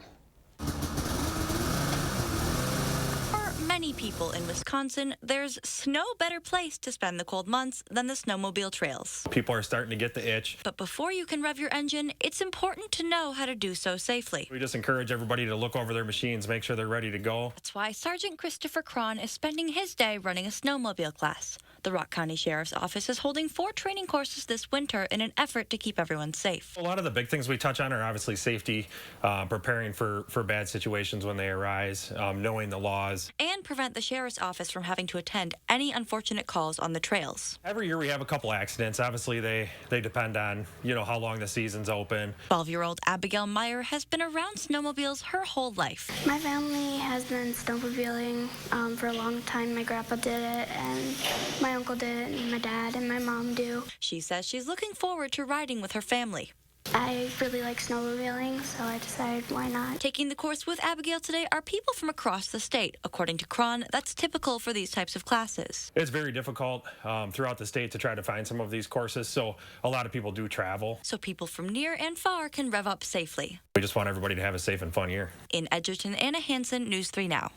Many people in Wisconsin, there's no better place to spend the cold months than the snowmobile trails. People are starting to get the itch. But before you can rev your engine, it's important to know how to do so safely. We just encourage everybody to look over their machines, make sure they're ready to go. That's why Sergeant Christopher Cron is spending his day running a snowmobile class. The Rock County Sheriff's Office is holding 4 training courses this winter in an effort to keep everyone safe. A lot of the big things we touch on are obviously safety, preparing for bad situations when they arise, knowing the laws. And prevent the Sheriff's Office from having to attend any unfortunate calls on the trails. Every year we have a couple accidents. Obviously they depend on, how long the season's open. 12-year-old Abigail Meyer has been around snowmobiles her whole life. My family has been snowmobiling for a long time. My grandpa did it, and my uncle did it, and my dad and my mom do. She says she's looking forward to riding with her family. I really like snowmobiling, so I decided why not. Taking the course with Abigail today are people from across the state. According to Cron, that's typical for these types of classes. It's very difficult throughout the state to try to find some of these courses, so a lot of people do travel. So people from near and far can rev up safely. We just want everybody to have a safe and fun year. In Edgerton, Anna Hansen, News 3 Now.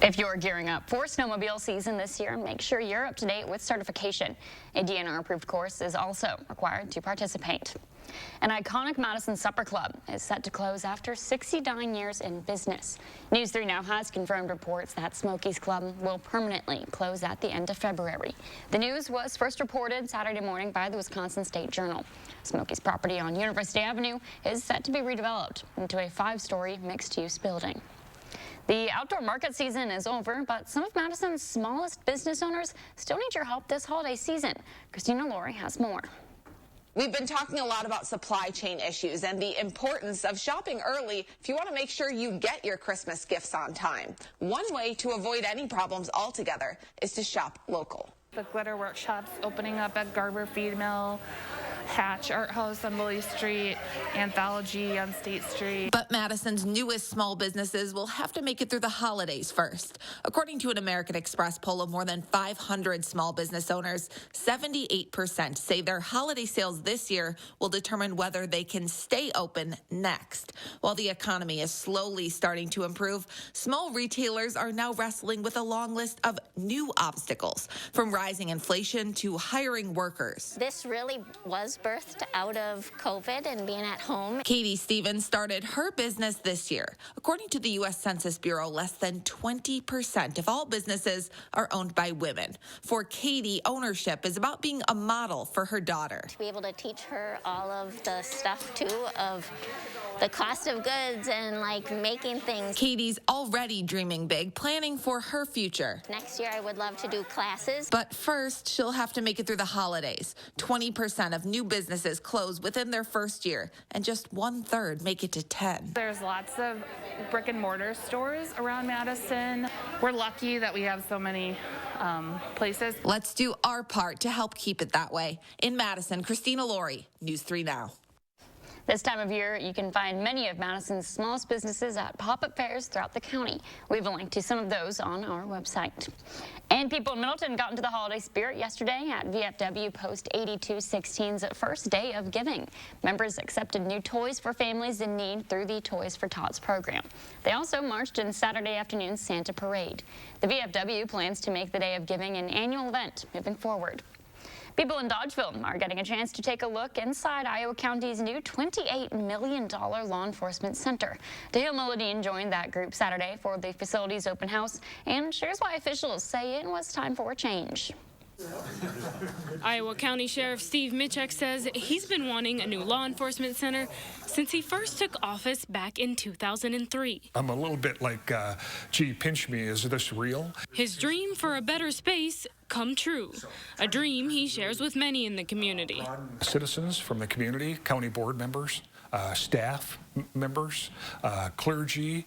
If you're gearing up for snowmobile season this year, make sure you're up to date with certification. A DNR-approved course is also required to participate. An iconic Madison supper club is set to close after 69 years in business. News 3 Now has confirmed reports that Smokey's Club will permanently close at the end of February. The news was first reported Saturday morning by the Wisconsin State Journal. Smokey's property on University Avenue is set to be redeveloped into a 5-story mixed-use building. The outdoor market season is over, but some of Madison's smallest business owners still need your help this holiday season. Christina Laurie has more. We've been talking a lot about supply chain issues and the importance of shopping early if you want to make sure you get your Christmas gifts on time. One way to avoid any problems altogether is to shop local. The glitter workshops opening up at Garber Feed Mill, Hatch Art House on Bully Street, Anthology on State Street. But Madison's newest small businesses will have to make it through the holidays first. According to an American Express poll of more than 500 small business owners, 78% say their holiday sales this year will determine whether they can stay open next. While the economy is slowly starting to improve, small retailers are now wrestling with a long list of new obstacles, from rising inflation to hiring workers. This really was birthed out of COVID and being at home. Katie Stevens started her business this year. According to the U.S. Census Bureau, less than 20% of all businesses are owned by women. For Katie, ownership is about being a model for her daughter. To be able to teach her all of the stuff, too, of the cost of goods and, like, making things. Katie's already dreaming big, planning for her future. Next year, I would love to do classes. But first, she'll have to make it through the holidays. 20% of new businesses close within their first year, and just 1/3 make it to 10. There's lots of brick and mortar stores around Madison. We're lucky that we have so many places. Let's do our part to help keep it that way. In Madison, Christina Laurie, News 3 Now. This time of year, you can find many of Madison's smallest businesses at pop-up fairs throughout the county. We have a link to some of those on our website. And people in Middleton got into the holiday spirit yesterday at VFW Post 8216's first day of giving. Members accepted new toys for families in need through the Toys for Tots program. They also marched in Saturday afternoon's Santa Parade. The VFW plans to make the Day of Giving an annual event moving forward. People in Dodgeville are getting a chance to take a look inside Iowa County's new $28 million law enforcement center. Dale Milladine joined that group Saturday for the facility's open house and shares why officials say it was time for a change. Iowa County Sheriff Steve Mitchek says he's been wanting a new law enforcement center since he first took office back in 2003. I'm a little bit like, gee, pinch me, is this real? His dream for a better space come true, a dream he shares with many in the community. Citizens from the community, county board members, staff members, clergy,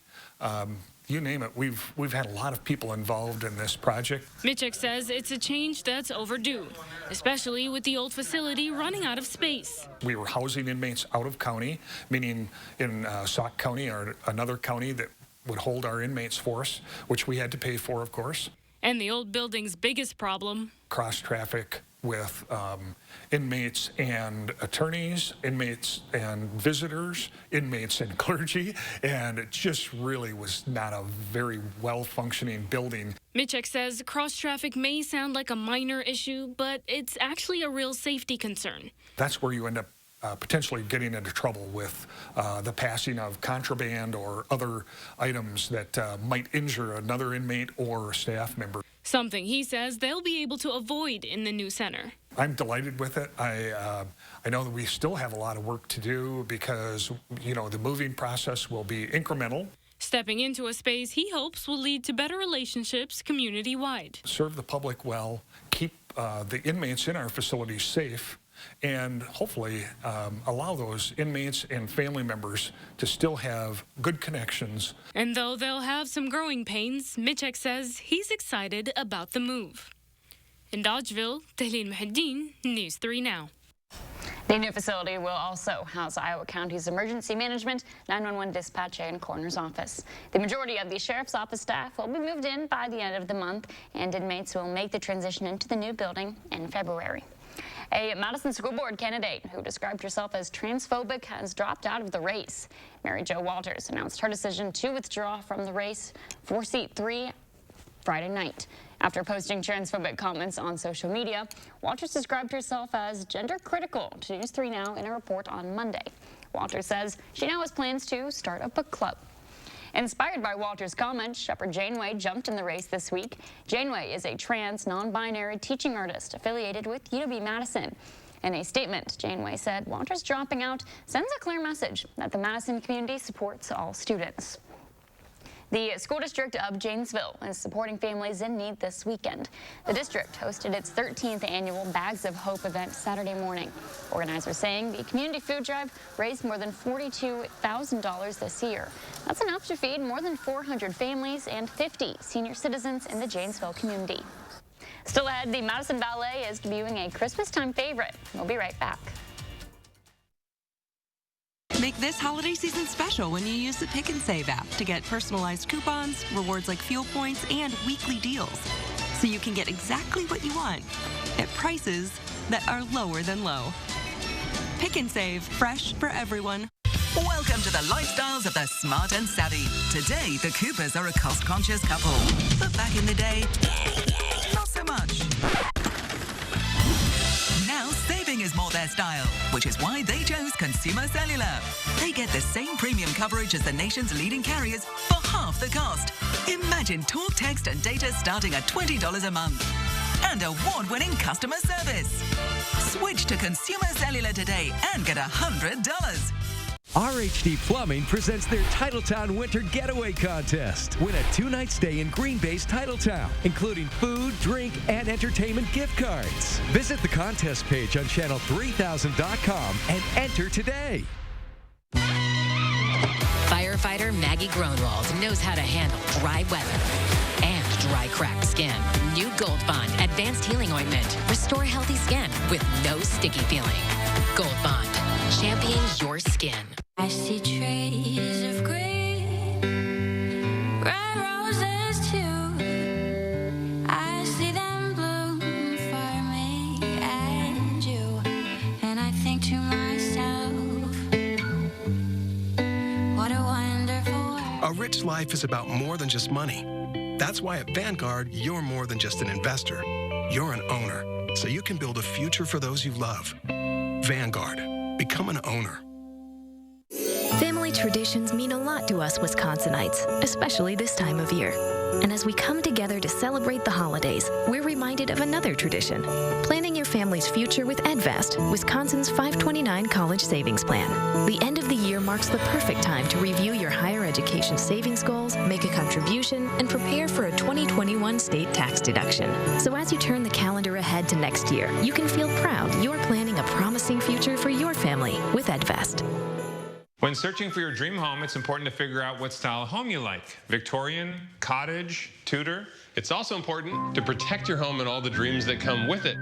you name it. We've had a lot of people involved in this project. Mitchek says it's a change that's overdue, especially with the old facility running out of space. We were housing inmates out of county, meaning in Sauk County or another county that would hold our inmates for us, which we had to pay for, of course. And the old building's biggest problem: cross traffic with inmates and attorneys, inmates and visitors, inmates and clergy, and it just really was not a very well-functioning building. Mitchek says cross-traffic may sound like a minor issue, but it's actually a real safety concern. That's where you end up potentially getting into trouble with the passing of contraband or other items that might injure another inmate or staff member. Something he says they'll be able to avoid in the new center. I'm delighted with it. I know that we still have a lot of work to do because, you know, the moving process will be incremental. Stepping into a space he hopes will lead to better relationships community-wide. Serve the public well, keep the inmates in our facilities safe, and hopefully allow those inmates and family members to still have good connections. And though they'll have some growing pains, Mitchek says he's excited about the move. In Dodgeville, Tahlil Muhaddin, News 3 Now. The new facility will also house Iowa County's Emergency Management, 911 Dispatch, and Coroner's Office. The majority of the Sheriff's Office staff will be moved in by the end of the month, and inmates will make the transition into the new building in February. A Madison school board candidate who described herself as transphobic has dropped out of the race. Mary Jo Walters announced her decision to withdraw from the race for seat 3 Friday night. After posting transphobic comments on social media, Walters described herself as gender critical to News 3 Now in a report on Monday. Walters says she now has plans to start a book club. Inspired by Walters' comments, Shepherd Janeway jumped in the race this week. Janeway is a trans, non-binary teaching artist affiliated with UW-Madison. In a statement, Janeway said Walters dropping out sends a clear message that the Madison community supports all students. The school district of Janesville is supporting families in need this weekend. The district hosted its 13th annual Bags of Hope event Saturday morning. Organizers saying the community food drive raised more than $42,000 this year. That's enough to feed more than 400 families and 50 senior citizens in the Janesville community. Still ahead, the Madison Ballet is debuting a Christmas time favorite. We'll be right back. Make this holiday season special when you use the Pick and Save app to get personalized coupons, rewards like fuel points, and weekly deals. So you can get exactly what you want at prices that are lower than low. Pick and Save, fresh for everyone. Welcome to the lifestyles of the smart and savvy. Today, the Coopers are a cost-conscious couple. But back in the day, not so much. Now, saving is more their style, which is why they chose Consumer Cellular. They get the same premium coverage as the nation's leading carriers for half the cost. Imagine talk, text, and data starting at $20 a month. And award-winning customer service. Switch to Consumer Cellular today and get $100. RHD Plumbing presents their Titletown Winter Getaway Contest. Win a 2-night stay in Green Bay's Titletown, including food, drink, and entertainment gift cards. Visit the contest page on channel3000.com and enter today. Firefighter Maggie Gronwald knows how to handle dry weather and dry, cracked skin. New Gold Bond Advanced Healing Ointment. Restore healthy skin with no sticky feeling. Gold Bond. Champion your skin. I see trees of green, red roses too. I see them bloom for me and you. And I think to myself, what a wonderful world. A rich life is about more than just money. That's why at Vanguard, you're more than just an investor. You're an owner, so you can build a future for those you love. Vanguard. Become an owner. Family traditions mean a lot to us Wisconsinites, especially this time of year. And as we come together to celebrate the holidays, we're reminded of another tradition. Planning your family's future with EdVest, Wisconsin's 529 college savings plan. The end of the year marks the perfect time to review your higher education savings goals, make a contribution, and prepare for a 2021 state tax deduction. So as you turn the calendar ahead to next year, you can feel proud you're planning a promising future for your family with EdVest. When searching for your dream home, it's important to figure out what style of home you like. Victorian, cottage, Tudor. It's also important to protect your home and all the dreams that come with it.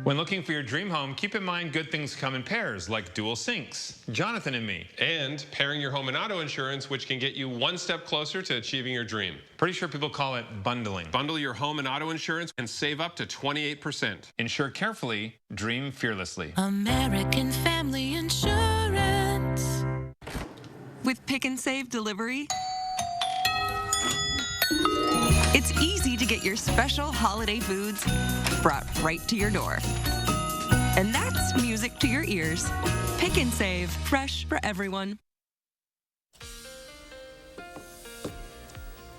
When looking for your dream home, keep in mind good things come in pairs, like dual sinks, Jonathan and me. And pairing your home and auto insurance, which can get you one step closer to achieving your dream. Pretty sure people call it bundling. Bundle your home and auto insurance and save up to 28%. Insure carefully, dream fearlessly. American Family Insurance. With Pick and Save delivery, it's easy to get your special holiday foods brought right to your door. And that's music to your ears. Pick and Save, fresh for everyone.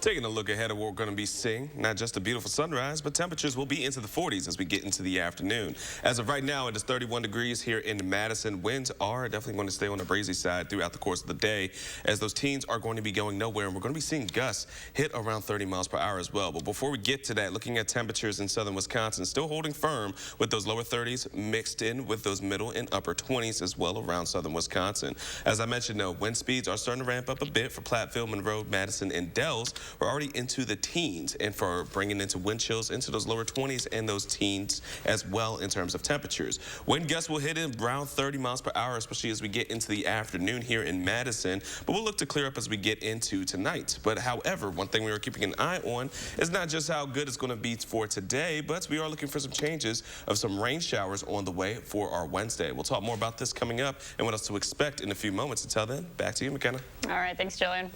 Taking a look ahead of what we're going to be seeing, not just a beautiful sunrise, but temperatures will be into the 40s as we get into the afternoon. As of right now, it is 31 degrees here in Madison. Winds are definitely going to stay on the breezy side throughout the course of the day, as those teens are going to be going nowhere, and we're going to be seeing gusts hit around 30 miles per hour as well. But before we get to that, looking at temperatures in southern Wisconsin, still holding firm with those lower 30s mixed in with those middle and upper 20s as well around southern Wisconsin. As I mentioned, though, wind speeds are starting to ramp up a bit for Platteville, Monroe, Madison, and Dells, we're already into the teens, and for bringing into wind chills into those lower 20s and those teens as well in terms of temperatures. Wind gusts will hit in around 30 miles per hour, especially as we get into the afternoon here in Madison, but we'll look to clear up as we get into tonight. But however, one thing we are keeping an eye on is not just how good it's going to be for today, but we are looking for some changes of some rain showers on the way for our Wednesday. We'll talk more about this coming up and what else to expect in a few moments. Until then, back to you, McKenna. All right, thanks, Jillian.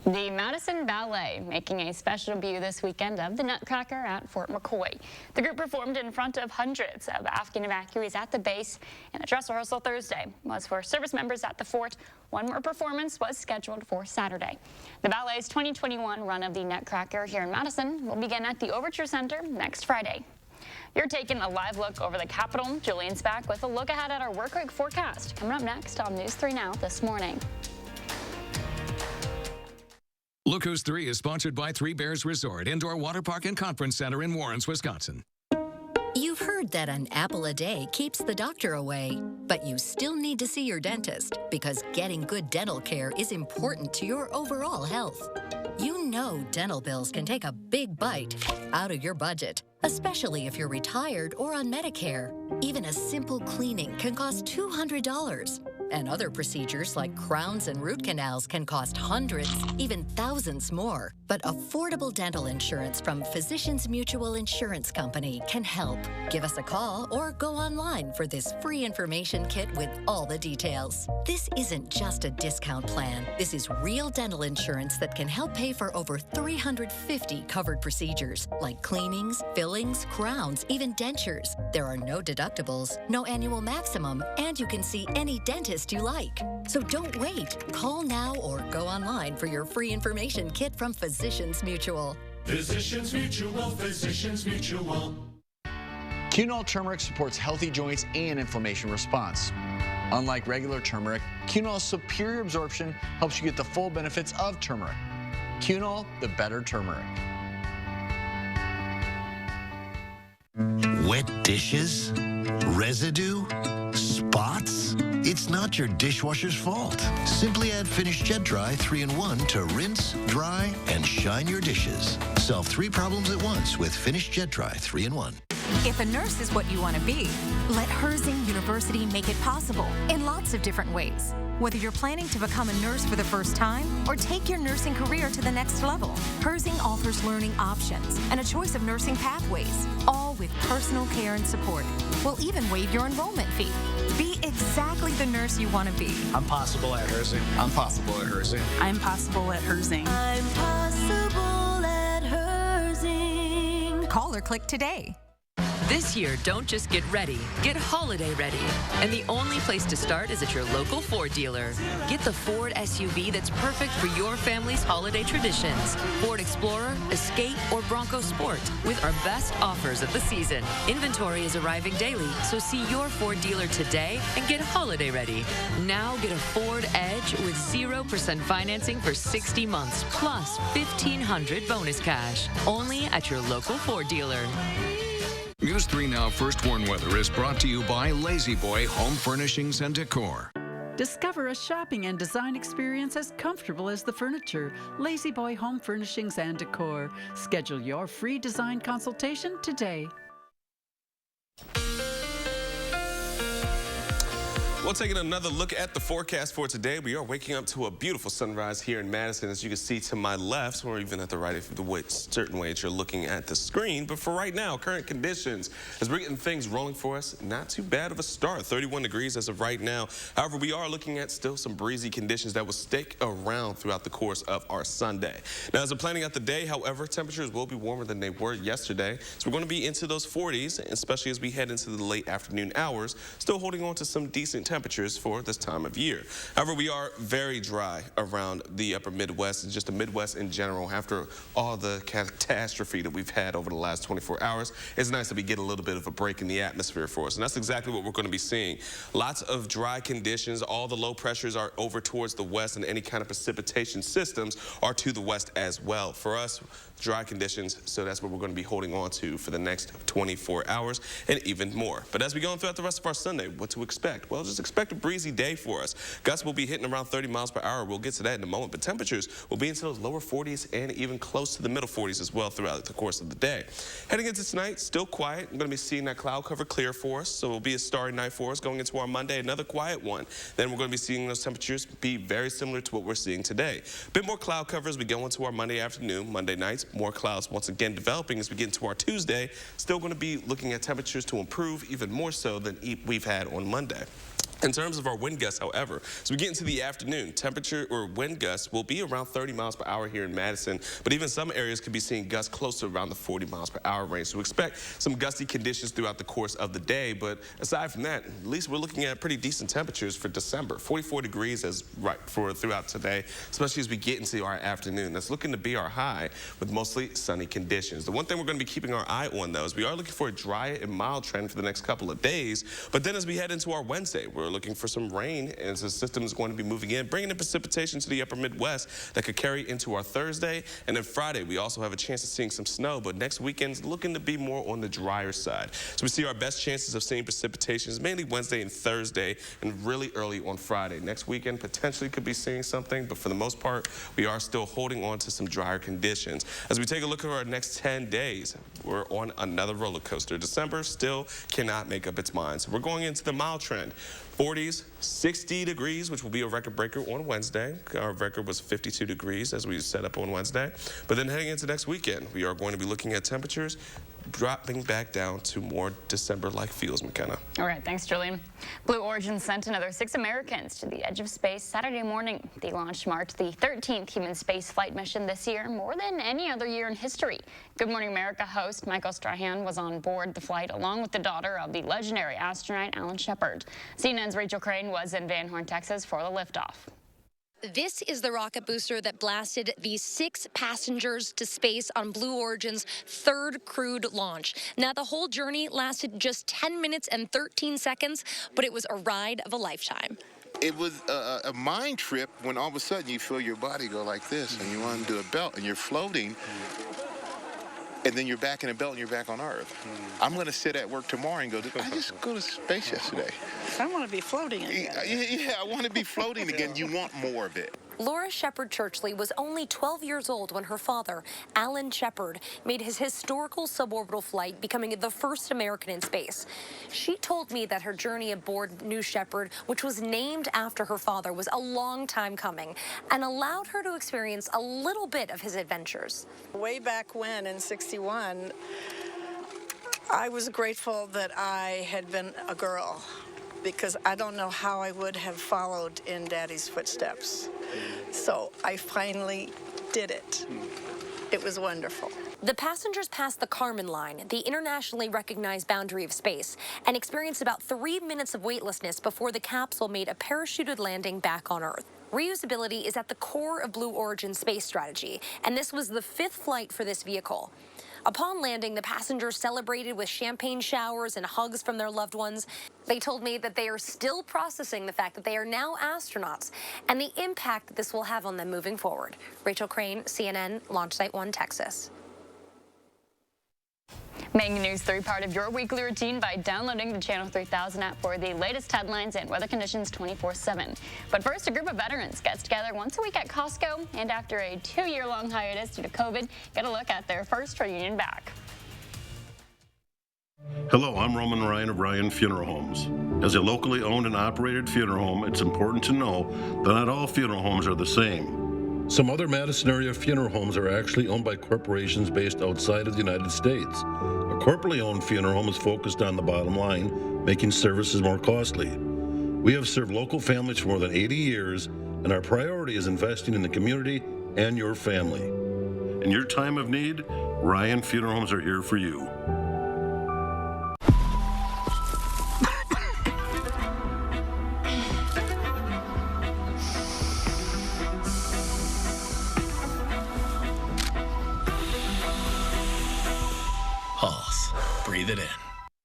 The Madison Ballet making a special debut this weekend of the Nutcracker at Fort McCoy. The group performed in front of hundreds of Afghan evacuees at the base, and the dress rehearsal Thursday was for service members at the fort. One more performance was scheduled for Saturday. The ballet's 2021 run of the Nutcracker here in Madison will begin at the Overture Center next Friday. You're taking a live look over the Capitol. Julian's back with a look ahead at our workweek forecast coming up next on News 3 Now this morning. Look Who's 3 is sponsored by Three Bears Resort, Indoor Water Park and Conference Center in Warrens, Wisconsin. You've heard that an apple a day keeps the doctor away, but you still need to see your dentist because getting good dental care is important to your overall health. You know dental bills can take a big bite out of your budget, especially if you're retired or on Medicare. Even a simple cleaning can cost $200. And other procedures like crowns and root canals can cost hundreds, even thousands more. But affordable dental insurance from Physicians Mutual Insurance Company can help. Give us a call or go online for this free information kit with all the details. This isn't just a discount plan. This is real dental insurance that can help pay for over 350 covered procedures like cleanings, fillings, crowns, even dentures. There are no deductibles, no annual maximum, and you can see any dentist you like. So don't wait. Call now or go online for your free information kit from Physicians Mutual. Physicians Mutual, Physicians Mutual. Quinol turmeric supports healthy joints and inflammation response. Unlike regular turmeric, Quinol's superior absorption helps you get the full benefits of turmeric. Quinol, the better turmeric. Wet dishes? Residue? Spots? It's not your dishwasher's fault. Simply add Finish Jet Dry 3-in-1 to rinse, dry, and shine your dishes. Solve 3 problems at once with Finish Jet Dry 3-in-1. If a nurse is what you want to be, let Herzing University make it possible in lots of different ways. Whether you're planning to become a nurse for the first time or take your nursing career to the next level, Herzing offers learning options and a choice of nursing pathways, all with personal care and support. We'll even waive your enrollment fee. Be exactly the nurse you want to be. I'm possible at Herzing. I'm possible at Herzing. I'm possible at Herzing. I'm possible at Herzing. Call or click today. This year, don't just get ready, get holiday ready. And the only place to start is at your local Ford dealer. Get the Ford SUV that's perfect for your family's holiday traditions. Ford Explorer, Escape, or Bronco Sport with our best offers of the season. Inventory is arriving daily, so see your Ford dealer today and get holiday ready. Now get a Ford Edge with 0% financing for 60 months, plus $1,500 bonus cash. Only at your local Ford dealer. News 3 Now First Warn Weather is brought to you by Lazy Boy Home Furnishings and Decor. Discover a shopping and design experience as comfortable as the furniture. Lazy Boy Home Furnishings and Decor. Schedule your free design consultation today. Well, taking another look at the forecast for today, we are waking up to a beautiful sunrise here in Madison, as you can see to my left, or even at the right, if the way, certain ways you're looking at the screen. But for right now, current conditions, as we're getting things rolling for us, not too bad of a start. 31 degrees as of right now. However, we are looking at still some breezy conditions that will stick around throughout the course of our Sunday. Now, as we're planning out the day, however, temperatures will be warmer than they were yesterday. So we're going to be into those 40s, especially as we head into the late afternoon hours, still holding on to some decent temperatures temperatures for this time of year. However, we are very dry around the upper Midwest and just the Midwest in general. After all the catastrophe that we've had over the last 24 hours, it's nice that we get a little bit of a break in the atmosphere for us. And that's exactly what we're going to be seeing. Lots of dry conditions. All the low pressures are over towards the west, and any kind of precipitation systems are to the west as well. For us, dry conditions, so that's what we're going to be holding on to for the next 24 hours and even more. But as we go on throughout the rest of our Sunday, what to expect? Well, just expect a breezy day for us. Gusts will be hitting around 30 miles per hour. We'll get to that in a moment, but temperatures will be into those lower 40s and even close to the middle 40s as well throughout the course of the day. Heading into tonight, still quiet. I'm going to be seeing that cloud cover clear for us, so it'll be a starry night for us. Going into our Monday, another quiet one. Then we're going to be seeing those temperatures be very similar to what we're seeing today. A bit more cloud cover as we go into our Monday afternoon, Monday nights. More clouds once again developing as we get into our Tuesday. Still going to be looking at temperatures to improve even more so than we've had on Monday. In terms of our wind gusts, however, as we get into the afternoon, temperature or wind gusts will be around 30 miles per hour here in Madison, but even some areas could be seeing gusts close to around the 40 miles per hour range. So expect some gusty conditions throughout the course of the day, but aside from that, at least we're looking at pretty decent temperatures for December. 44 degrees for throughout today, especially as we get into our afternoon. That's looking to be our high with mostly sunny conditions. The one thing we're going to be keeping our eye on, though, is we are looking for a dry and mild trend for the next couple of days, but then as we head into our Wednesday, we're looking for some rain as the system is going to be moving in, bringing in precipitation to the upper Midwest that could carry into our Thursday. And then Friday, we also have a chance of seeing some snow, but next weekend's looking to be more on the drier side. So we see our best chances of seeing precipitations mainly Wednesday and Thursday and really early on Friday. Next weekend potentially could be seeing something, but for the most part, we are still holding on to some drier conditions. As we take a look at our next 10 days, we're on another roller coaster. December still cannot make up its mind. So we're going into the mild trend. 40s, 60 degrees, which will be a record breaker on Wednesday. Our record was 52 degrees as we set up on Wednesday. But then heading into next weekend, we are going to be looking at temperatures dropping back down to more December-like feels, McKenna. All right, thanks, Julian. Blue Origin sent another 6 Americans to the edge of space Saturday morning. The launch marked the 13th human space flight mission this year, more than any other year in history. Good Morning America host Michael Strahan was on board the flight along with the daughter of the legendary astronaut Alan Shepard. CNN's Rachel Crane was in Van Horn, Texas for the liftoff. This is the rocket booster that blasted the 6 passengers to space on Blue Origin's 3rd crewed launch. Now, the whole journey lasted just 10 minutes and 13 seconds, but it was a ride of a lifetime. It was a mind trip when all of a sudden you feel your body go like this and you undo a belt and you're floating. And then you're back in a belt and you're back on Earth. I'm going to sit at work tomorrow and go, did I just go to space yesterday? I want to be floating again. Yeah, I want to be floating again. You want more of it. Laura Shepard Churchley was only 12 years old when her father, Alan Shepard, made his historical suborbital flight, becoming the first American in space. She told me that her journey aboard New Shepard, which was named after her father, was a long time coming and allowed her to experience a little bit of his adventures. Way back when, in '61, I was grateful that I had been a girl, because I don't know how I would have followed in Daddy's footsteps. So I finally did it. It was wonderful. The passengers passed the Kármán line, the internationally recognized boundary of space, and experienced about 3 minutes of weightlessness before the capsule made a parachuted landing back on Earth. Reusability is at the core of Blue Origin's space strategy, and this was the 5th flight for this vehicle. Upon landing, the passengers celebrated with champagne showers and hugs from their loved ones. They told me that they are still processing the fact that they are now astronauts and the impact that this will have on them moving forward. Rachel Crane, CNN, Launch Site 1, Texas. Making News 3 part of your weekly routine by downloading the Channel 3000 app for the latest headlines and weather conditions 24/7. But first, a group of veterans gets together once a week at Costco, and after a 2-year-long hiatus due to COVID, get a look at their first reunion back. Hello, I'm Roman Ryan of Ryan Funeral Homes. As a locally owned and operated funeral home, it's important to know that not all funeral homes are the same. Some other Madison area funeral homes are actually owned by corporations based outside of the United States. A corporately owned funeral home is focused on the bottom line, making services more costly. We have served local families for more than 80 years, and our priority is investing in the community and your family. In your time of need, Ryan Funeral Homes are here for you. Pulse. Breathe it in.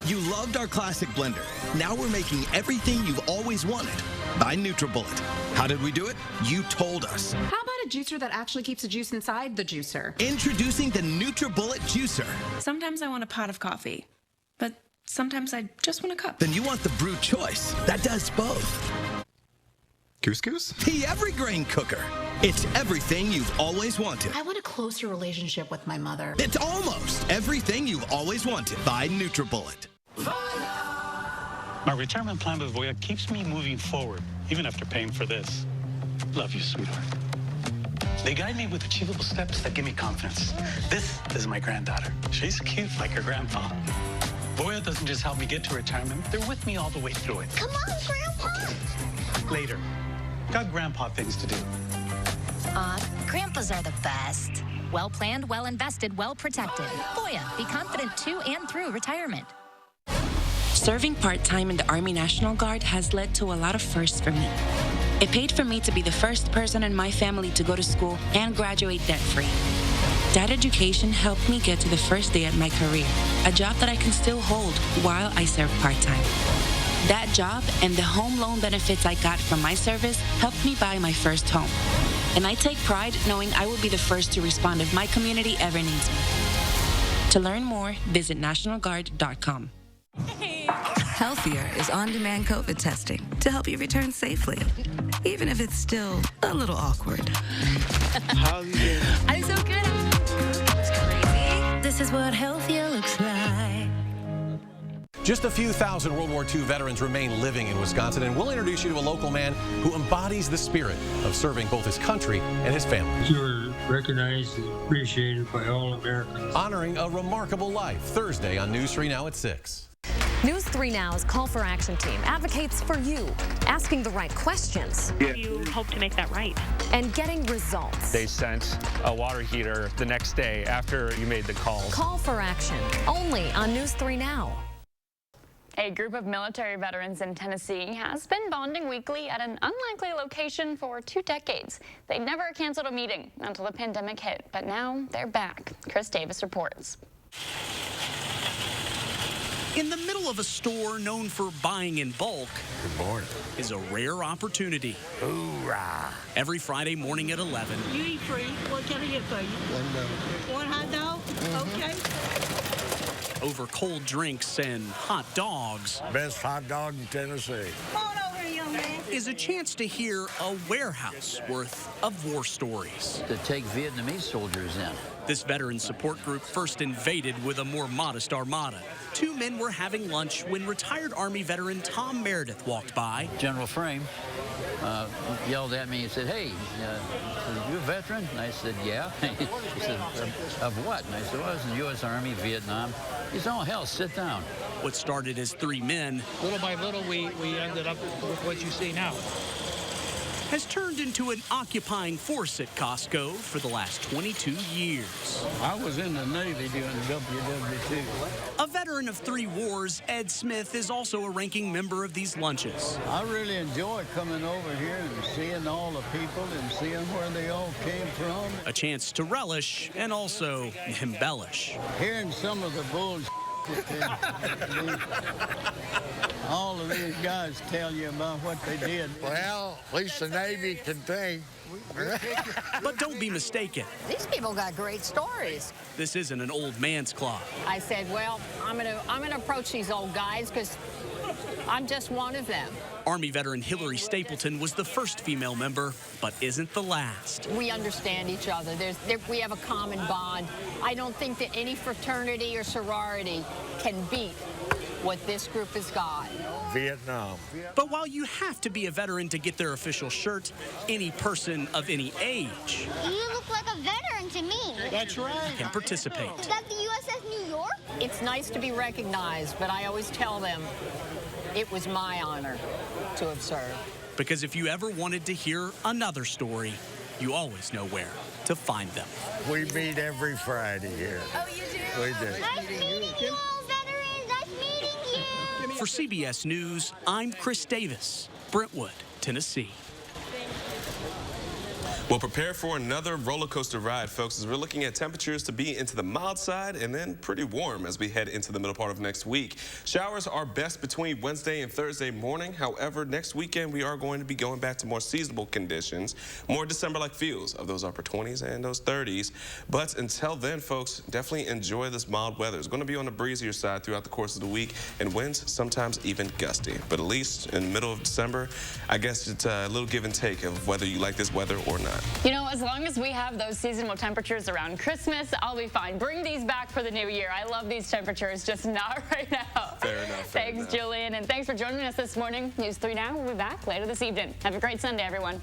You loved our classic blender. Now we're making everything you've always wanted by NutriBullet. How did we do it? You told us. How about a juicer that actually keeps the juice inside the juicer? Introducing the NutriBullet Juicer. Sometimes I want a pot of coffee, but sometimes I just want a cup. Then you want the brew choice that does both. Couscous? The Every Grain Cooker. It's everything you've always wanted. I want a closer relationship with my mother. It's almost everything you've always wanted by NutriBullet. My retirement plan with Voya keeps me moving forward, even after paying for this. Love you, sweetheart. They guide me with achievable steps that give me confidence. This is my granddaughter. She's cute like her grandpa. Voya doesn't just help me get to retirement, they're with me all the way through it. Come on, Grandpa. Later. Got grandpa things to do. Grandpas are the best. Well planned, well invested, well protected. Voya, be confident to and through retirement. Serving part-time in the Army National Guard has led to a lot of firsts for me. It paid for me to be the first person in my family to go to school and graduate debt-free. That education helped me get to the first day at my career, a job that I can still hold while I serve part-time. That job and the home loan benefits I got from my service helped me buy my first home. And I take pride knowing I will be the first to respond if my community ever needs me. To learn more, visit nationalguard.com. Healthier is on-demand COVID testing to help you return safely, even if it's still a little awkward. How you doing? I'm so good. It's crazy. This is what healthier looks like. Just a few thousand World War II veterans remain living in Wisconsin, and we'll introduce you to a local man who embodies the spirit of serving both his country and his family. You are recognized and appreciated by all Americans. Honoring a remarkable life, Thursday on News 3 Now at 6. News 3 Now's Call for Action team advocates for you, asking the right questions. You hope to make that right. And getting results. They sent a water heater the next day after you made the call. Call for Action, only on News 3 Now. A group of military veterans in Tennessee has been bonding weekly at an unlikely location for 2 decades. They never canceled a meeting until the pandemic hit, but now they're back. Chris Davis reports. In the middle of a store known for buying in bulk is a rare opportunity. Hoorah! Every Friday morning at 11. You eat free. What can I get for you? One hot dog? Okay. Over cold drinks and hot dogs. Best hot dog in Tennessee. Come on over here, young man. Is a chance to hear a warehouse worth of war stories. To take Vietnamese soldiers in. This veteran support group first invaded with a more modest armada. 2 men were having lunch when retired Army veteran Tom Meredith walked by. General Frame yelled at me and said, "Hey, are you a veteran?" And I said, "Yeah." He said, "Of what?" And I said, "Well, I was in the U.S. Army, Vietnam." He said, "Oh, hell, sit down." What started as 3 men, Little by little, we ended up with what you see now. has turned into an occupying force at Costco for the last 22 years. I was in the Navy during WW2. A veteran of 3 wars, Ed Smith is also a ranking member of these lunches. I really enjoy coming over here and seeing all the people and seeing where they all came from. A chance to relish and also embellish. Hearing some of the bullshit all of these guys tell you about what they did. Well, at least the Navy can think. But don't be mistaken. These people got great stories. This isn't an old man's club. I said, well, I'm gonna approach these old guys because I'm just one of them. Army veteran Hillary Stapleton was the first female member, but isn't the last. We understand each other. We have a common bond. I don't think that any fraternity or sorority can beat what this group has got. Vietnam. But while you have to be a veteran to get their official shirt, any person of any age You look like a veteran to me. That's right. can participate. Is that the USS New York? It's nice to be recognized, but I always tell them it was my honor to have served. Because if you ever wanted to hear another story, you always know where to find them. We meet every Friday here. Oh, you do? We do. Nice meeting you all, veterans. Nice meeting you. For CBS News, I'm Chris Davis, Brentwood, Tennessee. Well, prepare for another roller coaster ride, folks, as we're looking at temperatures to be into the mild side and then pretty warm as we head into the middle part of next week. Showers are best between Wednesday and Thursday morning. However, next weekend we are going to be going back to more seasonable conditions, more December-like feels of those upper 20s and those 30s. But until then, folks, definitely enjoy this mild weather. It's going to be on the breezier side throughout the course of the week, and winds sometimes even gusty. But at least in the middle of December, I guess it's a little give and take of whether you like this weather or not. You know, as long as we have those seasonal temperatures around Christmas, I'll be fine. Bring these back for the new year. I love these temperatures, just not right now. Fair enough. Thanks, Julian, and thanks for joining us this morning. News 3 Now will be back later this evening. Have a great Sunday, everyone.